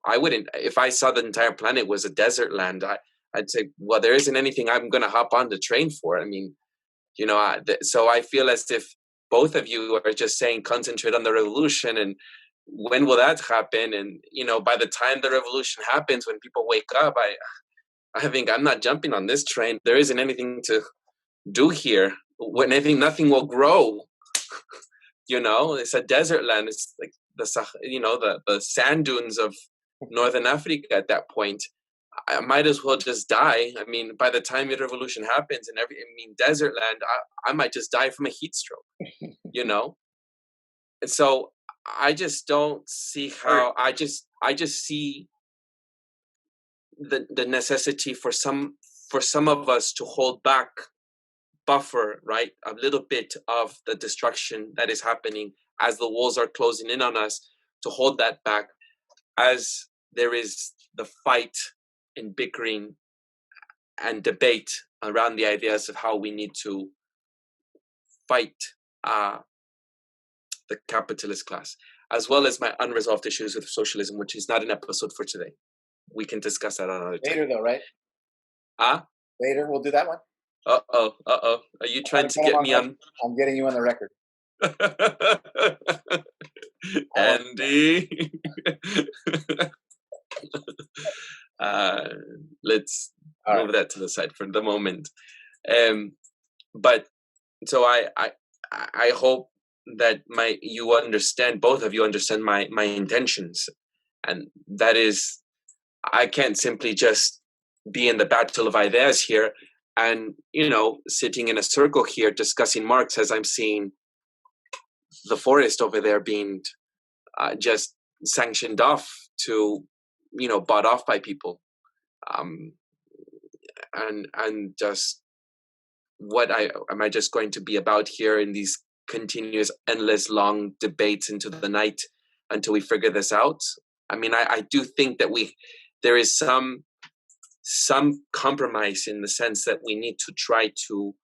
I wouldn't, if I saw the entire planet was a desert land, I'd say, well, there isn't anything I'm going to hop on the train for. I mean, so I feel as if both of you are just saying concentrate on the revolution, and when will that happen? And, by the time the revolution happens, when people wake up, I think I'm not jumping on this train. There isn't anything to do here. When nothing will grow. It's a desert land. It's like the sand dunes of Northern Africa at that point. I might as well just die. I mean, by the time the revolution happens and desert land, I might just die from a heat stroke, And so I just don't see how, I just see the necessity for some of us to hold back, buffer, right, a little bit of the destruction that is happening as the walls are closing in on us, to hold that back as there is the fight and bickering and debate around the ideas of how we need to fight the capitalist class, as well as my unresolved issues with socialism, which is not an episode for today. We can discuss that another time. Later, though, right? Later, we'll do that one. Uh-oh. Are you trying to get me on? I'm getting you on the record. Andy. Let's move that to the side for the moment. But so I hope that you understand, both of you understand my intentions, and that is, I can't simply just be in the battle of ideas here and sitting in a circle here discussing Marx as I'm seeing the forest over there being just sanctioned off to bought off by people. and just what am I just going to be about here in these continuous, endless, long debates into the night until we figure this out? I mean, I do think that there is some compromise in the sense that we need to try to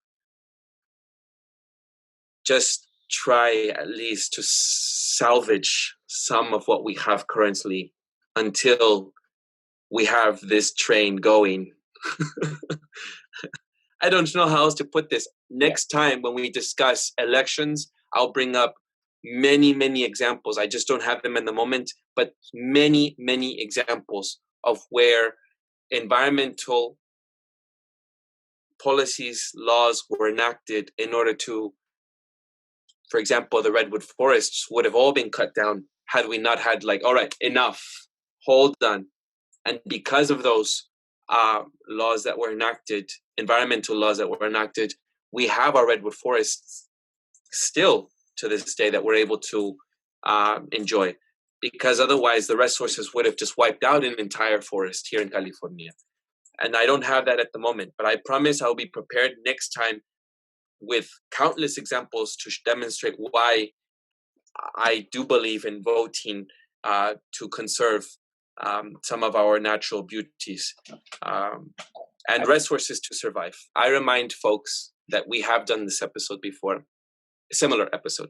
just try at least to salvage some of what we have currently until we have this train going. I don't know how else to put this. Next time when we discuss elections, I'll bring up many, many examples. I just don't have them in the moment, but many, many examples of where environmental policies, laws were enacted in order to, for example, the redwood forests would have all been cut down had we not had all right, enough, hold on. And because of those laws that were enacted, environmental laws that were enacted, we have our redwood forests still to this day that we're able to enjoy, because otherwise the resources would have just wiped out an entire forest here in California. And I don't have that at the moment, but I promise I'll be prepared next time with countless examples to demonstrate why I do believe in voting to conserve some of our natural beauties and resources to survive. I remind folks that we have done this episode before, a similar episode.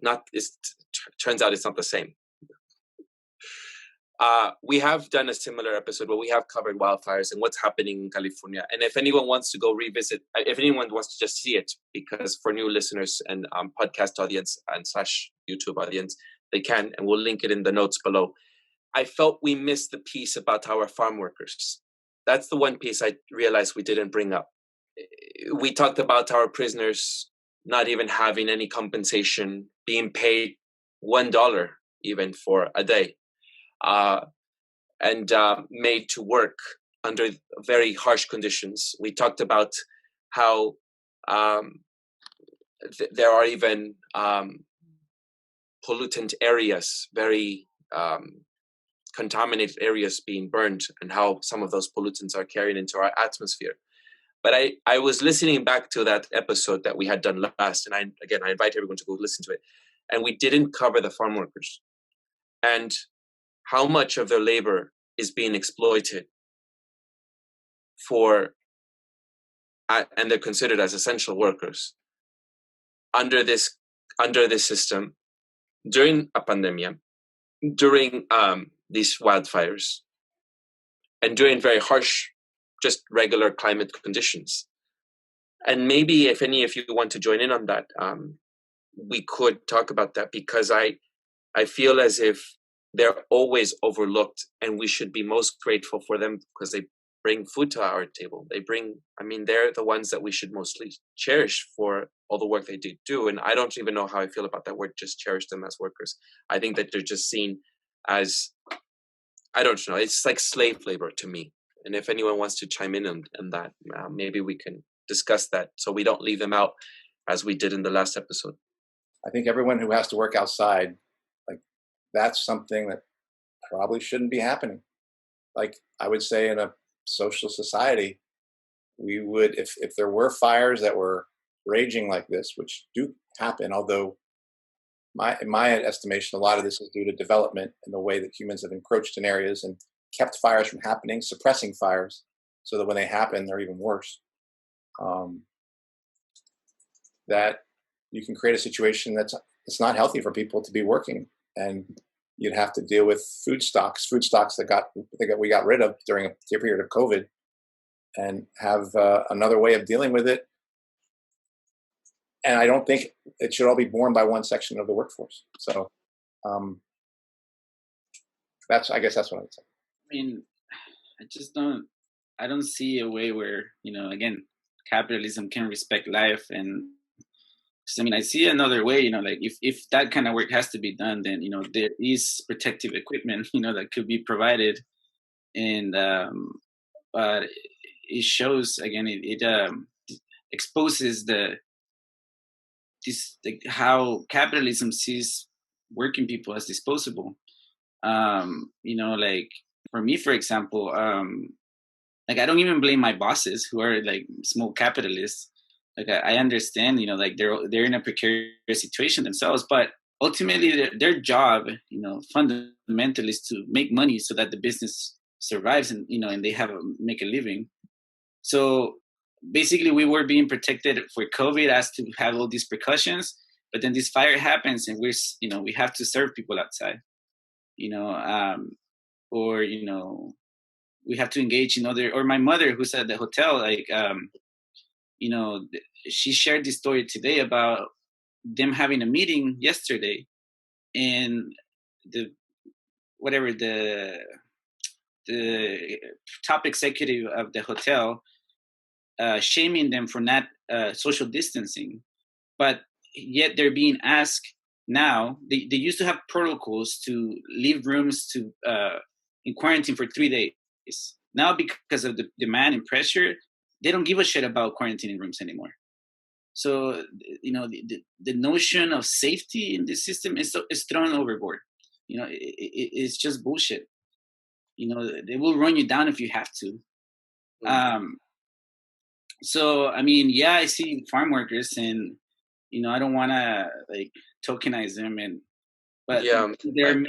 Turns out it's not the same. We have done a similar episode where we have covered wildfires and what's happening in California. And if anyone wants to go revisit, if anyone wants to just see it, because for new listeners and podcast audience and / YouTube audience, they can, and we'll link it in the notes below. I felt we missed the piece about our farm workers. That's the one piece I realized we didn't bring up. We talked about our prisoners not even having any compensation, being paid $1 even for a day. And made to work under very harsh conditions. We talked about how there are even pollutant areas, very contaminated areas being burned, and how some of those pollutants are carried into our atmosphere. But I was listening back to that episode that we had done last, and I invite everyone to go listen to it. And we didn't cover the farm workers and how much of their labor is being exploited and they're considered as essential workers under this system during a pandemic, during these wildfires, and during very harsh, just regular climate conditions. And maybe if any of you want to join in on that, we could talk about that, because I feel as if they're always overlooked, and we should be most grateful for them because they bring food to our table. They're the ones that we should mostly cherish for all the work they do. And I don't even know how I feel about that word, just cherish them as workers. I think that they're just seen as, I don't know, it's like slave labor to me. And if anyone wants to chime in on that, maybe we can discuss that so we don't leave them out as we did in the last episode. I think everyone who has to work outside, that's something that probably shouldn't be happening. I would say in a social society, we would, if there were fires that were raging like this, which do happen, although in my estimation, a lot of this is due to development and the way that humans have encroached in areas and kept fires from happening, suppressing fires, so that when they happen, they're even worse. That you can create a situation it's not healthy for people to be working. And you'd have to deal with food stocks that we got rid of during a period of COVID, and have another way of dealing with it. And I don't think it should all be borne by one section of the workforce. So I guess that's what I would say. I mean, I don't see a way where, again, capitalism can respect life. And I see another way, if that kind of work has to be done, then, there is protective equipment, that could be provided. And, but it shows, again, it exposes how capitalism sees working people as disposable. For me, for example, like, I don't even blame my bosses who are like smoke capitalists. Like, I understand, like they're in a precarious situation themselves, but ultimately their job, fundamentally is to make money so that the business survives and, and they make a living. So basically we were being protected for COVID as to have all these precautions, but then this fire happens and we have to serve people outside, or, we have to engage in other, or my mother who's at the hotel, like, she shared this story today about them having a meeting yesterday, and the top executive of the hotel shaming them for not social distancing, but yet they're being asked now. They used to have protocols to leave rooms to in quarantine for 3 days. Now, because of the demand and pressure, they don't give a shit about quarantining rooms anymore. So, the notion of safety in this system is thrown overboard. It's just bullshit. They will run you down if you have to. So, I mean, yeah, I see farm workers, and I don't want to like tokenize them, but there are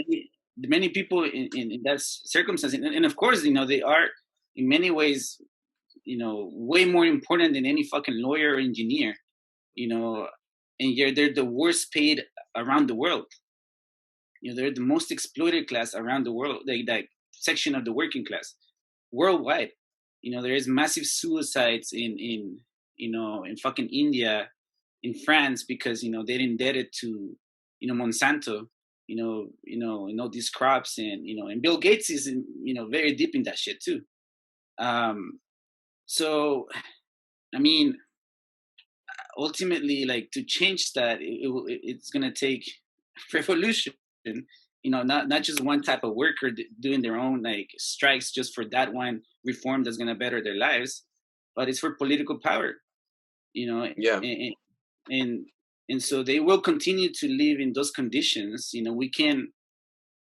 many people in that circumstance, and of course, they are in many ways, way more important than any fucking lawyer or engineer, and yet they're the worst paid around the world. They're the most exploited class around the world, like that section of the working class worldwide. There is massive suicides in fucking India, in France, because they're indebted to Monsanto, these crops, and Bill Gates is very deep in that shit too. So, I mean, ultimately, like, to change that, it's gonna take revolution. Not just one type of worker doing their own like strikes just for that one reform that's gonna better their lives, but it's for political power. And so they will continue to live in those conditions. We can,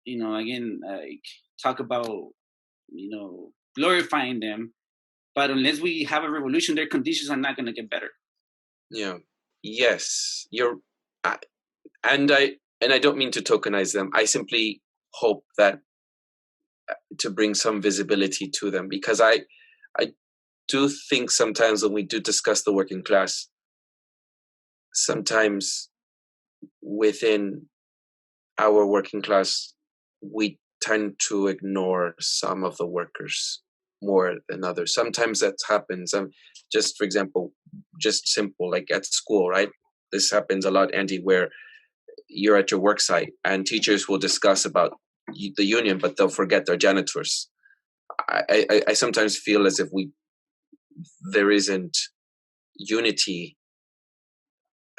again, like, talk about glorifying them, but unless we have a revolution, their conditions are not going to get better. Yes, and I don't mean to tokenize them. I simply hope that to bring some visibility to them, because I do think sometimes when we do discuss the working class, sometimes within our working class, we tend to ignore some of the workers more than others. Sometimes that happens. Just for example, just simple, like at school, right? This happens a lot, Andy, where you're at your work site and teachers will discuss about the union, but they'll forget their janitors. I sometimes feel as if there isn't unity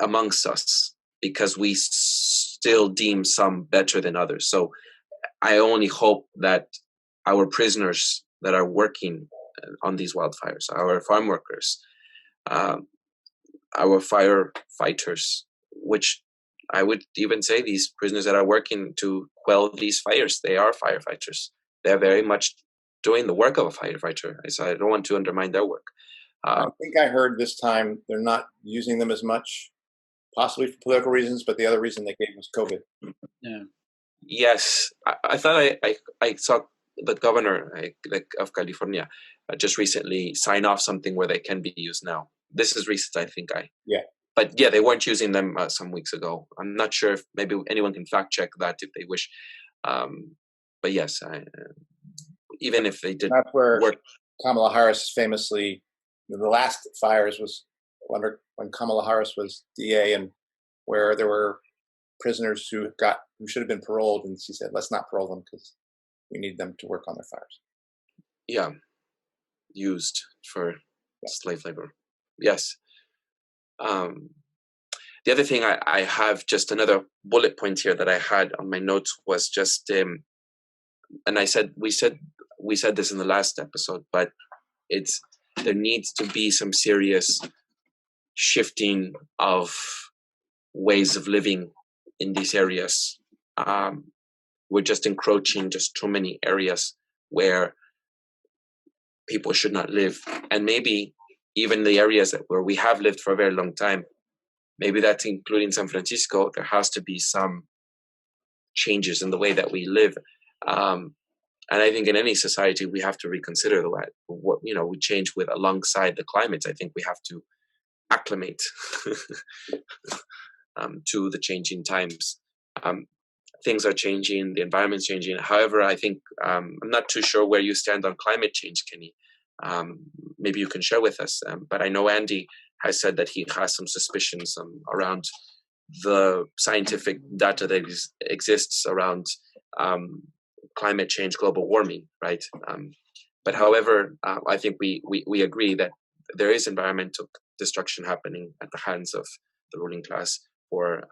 amongst us because we still deem some better than others. So I only hope that our prisoners that are working on these wildfires, our farm workers, our firefighters, which I would even say these prisoners that are working to quell these fires, they are firefighters. They're very much doing the work of a firefighter. So I don't want to undermine their work. I think I heard this time they're not using them as much, possibly for political reasons, but the other reason they gave was COVID. Yeah. Yes, I thought I saw the governor of California just recently sign off something where they can be used now. This is recent, I think. But yeah, they weren't using them some weeks ago. I'm not sure if maybe anyone can fact check that if they wish. But yes, even if they did. That's where Kamala Harris famously, the last fires was when Kamala Harris was DA, and where there were prisoners who should have been paroled, and she said, let's not parole them because we need them to work on their fires. Yeah, used for slave labor. Yes. The other thing I have, just another bullet point here that I had on my notes was just, and we said this in the last episode, but there needs to be some serious shifting of ways of living in these areas. We're just encroaching just too many areas where people should not live. And maybe even the areas where we have lived for a very long time, maybe that's including San Francisco, there has to be some changes in the way that we live. And I think in any society, we have to reconsider what we change with alongside the climate. I think we have to acclimate to the changing times. Things are changing, the environment's changing. However, I think I'm not too sure where you stand on climate change, Kenny. Maybe you can share with us. But I know Andy has said that he has some suspicions around the scientific data that exists around climate change, global warming, right? But however, I think we agree that there is environmental destruction happening at the hands of the ruling class for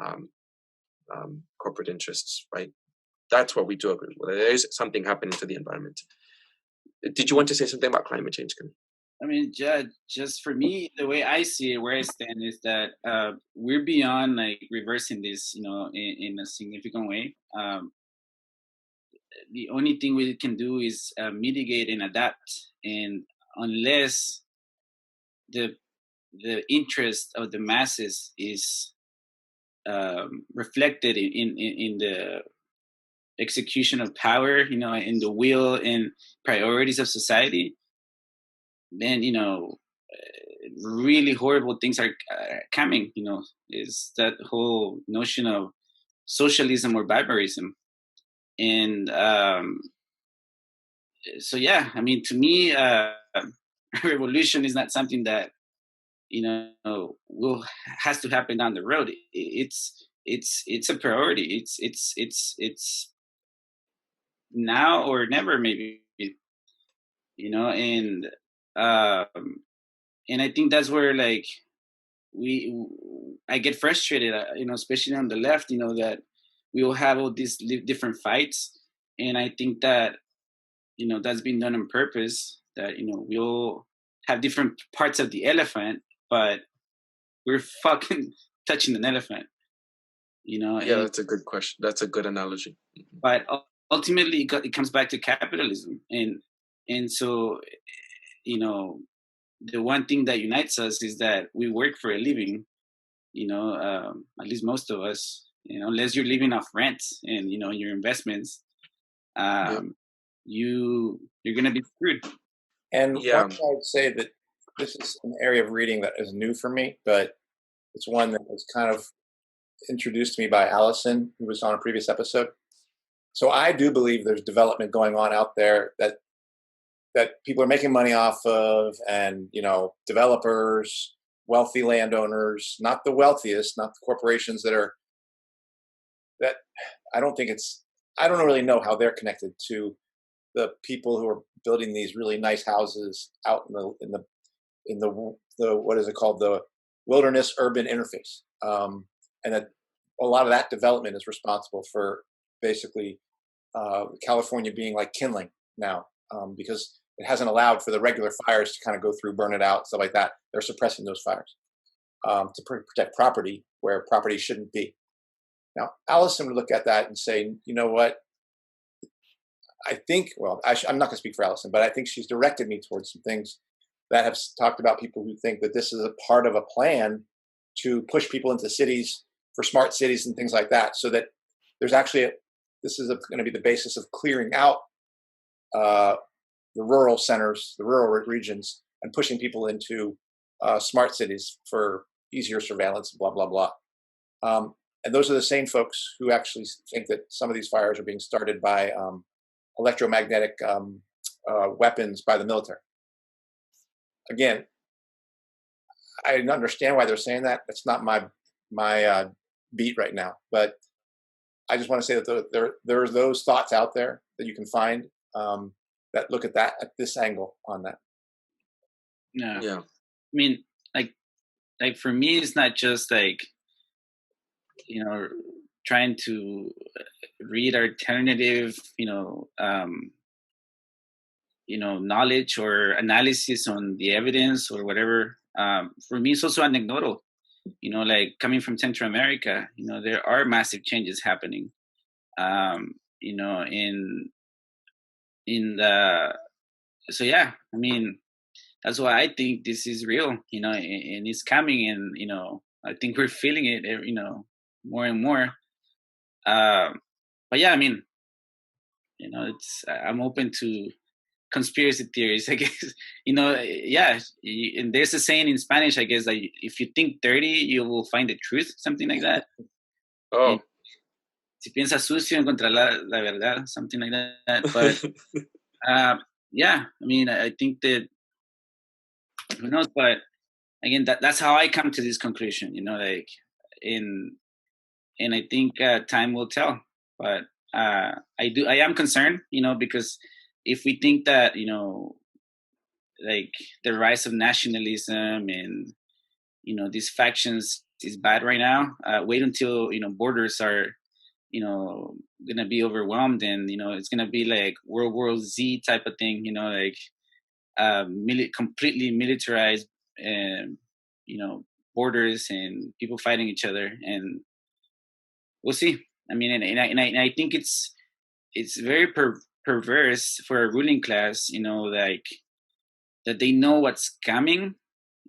corporate interests, right? That's what we do agree with. There is something happening to the environment. Did you want to say something about climate change, Kenny? I mean, just for me, the way I see it, where I stand is that we're beyond like reversing this, in a significant way. The only thing we can do is mitigate and adapt, and unless the interest of the masses is reflected in the execution of power, in the will and priorities of society, then really horrible things are coming. Is that whole notion of socialism or barbarism. And so yeah, I mean, to me, revolution is not something that has to happen down the road. It's a priority. It's now or never, maybe. And I think that's where like I get frustrated, especially on the left, that we will have all these different fights, and I think that that's been done on purpose. That we'll have different parts of the elephant, but we're fucking touching an elephant. Yeah, that's a good question. That's a good analogy. But ultimately, it comes back to capitalism, and so the one thing that unites us is that we work for a living. At least most of us. Unless you're living off rent and your investments, you're gonna be screwed. And one thing I would say that this is an area of reading that is new for me, but it's one that was kind of introduced to me by Allison, who was on a previous episode. So I do believe there's development going on out there that people are making money off of, and developers, wealthy landowners, not the wealthiest, not the corporations that I don't really know how they're connected to the people who are building these really nice houses out in the what is it called, the wilderness urban interface, and that a lot of that development is responsible for basically California being like kindling now, because it hasn't allowed for the regular fires to kind of go through, burn it out, stuff like that. They're suppressing those fires to protect property where property shouldn't be. Now, Allison would look at that and say, you know what? I think, I'm not going to speak for Allison, but I think she's directed me towards some things that have talked about people who think that this is a part of a plan to push people into cities for smart cities and things like that, so that there's actually this is going to be the basis of clearing out the rural centers, the rural regions, and pushing people into smart cities for easier surveillance, blah, blah, blah. And those are the same folks who actually think that some of these fires are being started by electromagnetic weapons by the military. Again, I understand why they're saying that. It's not my beat right now, but I just want to say that there are those thoughts out there that you can find that look at this angle on that. Yeah. I mean, like for me, it's not just like trying to read alternative knowledge or analysis on the evidence or whatever. For me, it's also anecdotal. Like coming from Central America, there are massive changes happening. In the so yeah, I mean, that's why I think this is real, you know, and it's coming, and you know, I think we're feeling it, you know, more and more. But yeah, I mean, you know, I'm open to conspiracy theories, I guess. You know, yeah, and there's a saying in Spanish, I guess, like if you think 30, you will find the truth, something like that. Oh. Si piensas sucio, encontrarás la verdad, something like that. But yeah, I mean, I think that, who knows, but again, that's how I come to this conclusion, you know, like, and I think time will tell. But I am concerned, you know, because if we think that, you know, like the rise of nationalism and, you know, these factions is bad right now, wait until, you know, borders are, you know, gonna be overwhelmed, and, you know, it's gonna be like World War Z type of thing, you know, like completely militarized, you know, borders and people fighting each other, and we'll see. I mean, and I think it's very perverse for a ruling class, you know, like that they know what's coming,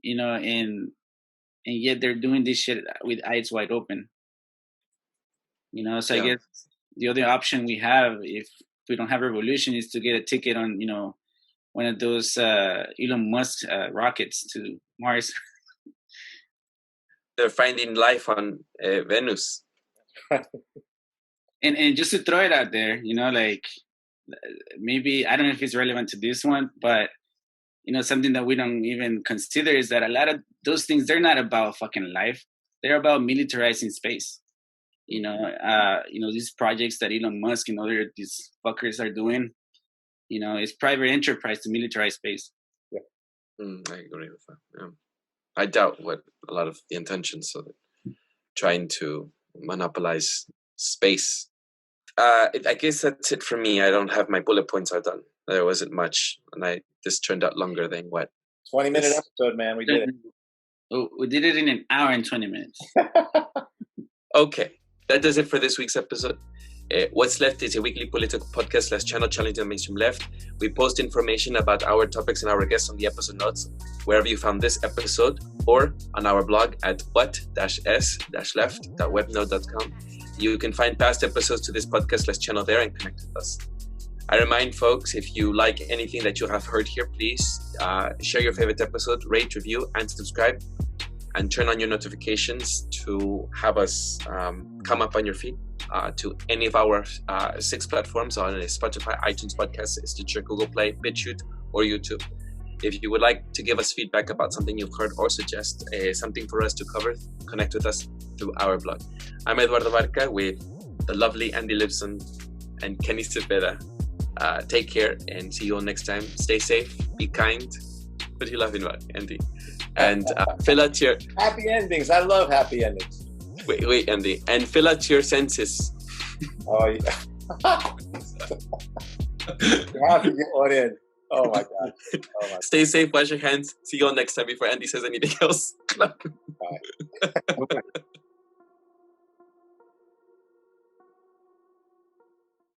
you know, and yet they're doing this shit with eyes wide open, you know. So I guess the other option we have, if we don't have revolution, is to get a ticket on, you know, one of those Elon Musk rockets to Mars. They're finding life on Venus. And just to throw it out there, you know, like maybe, I don't know if it's relevant to this one, but, you know, something that we don't even consider is that a lot of those things, they're not about fucking life. They're about militarizing space. You know, these projects that Elon Musk and other these fuckers are doing, you know, it's private enterprise to militarize space. Yeah. I agree with that. Yeah. I doubt what a lot of the intentions of it, trying to monopolize space. I guess that's it for me. I don't have my bullet points are done. There wasn't much, and this turned out longer than what. 20-minute episode, man. We did it. Oh, we did it in an hour and 20 minutes. Okay, that does it for this week's episode. What's Left is a weekly political podcast / channel challenging the mainstream left. We post information about our topics and our guests on the episode notes, wherever you found this episode, or on our blog at what-s-left.webnode.com. You can find past episodes to this podcast / channel there and connect with us. I remind folks, if you like anything that you have heard here, please share your favorite episode, rate, review, and subscribe, and turn on your notifications to have us come up on your feed to any of our 6 platforms on Spotify, iTunes Podcasts, Stitcher, Google Play, Bitchute, or YouTube. If you would like to give us feedback about something you've heard or suggest something for us to cover, connect with us through our blog. I'm Eduardo Barca with the lovely Andy Lipscomb and Kenny Cepeda. Take care and see you all next time. Stay safe, be kind. What are you laughing about, Andy? And fill out your... Happy endings. I love happy endings. Wait, Andy. And fill out your census. Oh, yeah. You have to get one in. Oh, my God. Stay safe, wash your hands. See you all next time before Andy says anything else. Bye.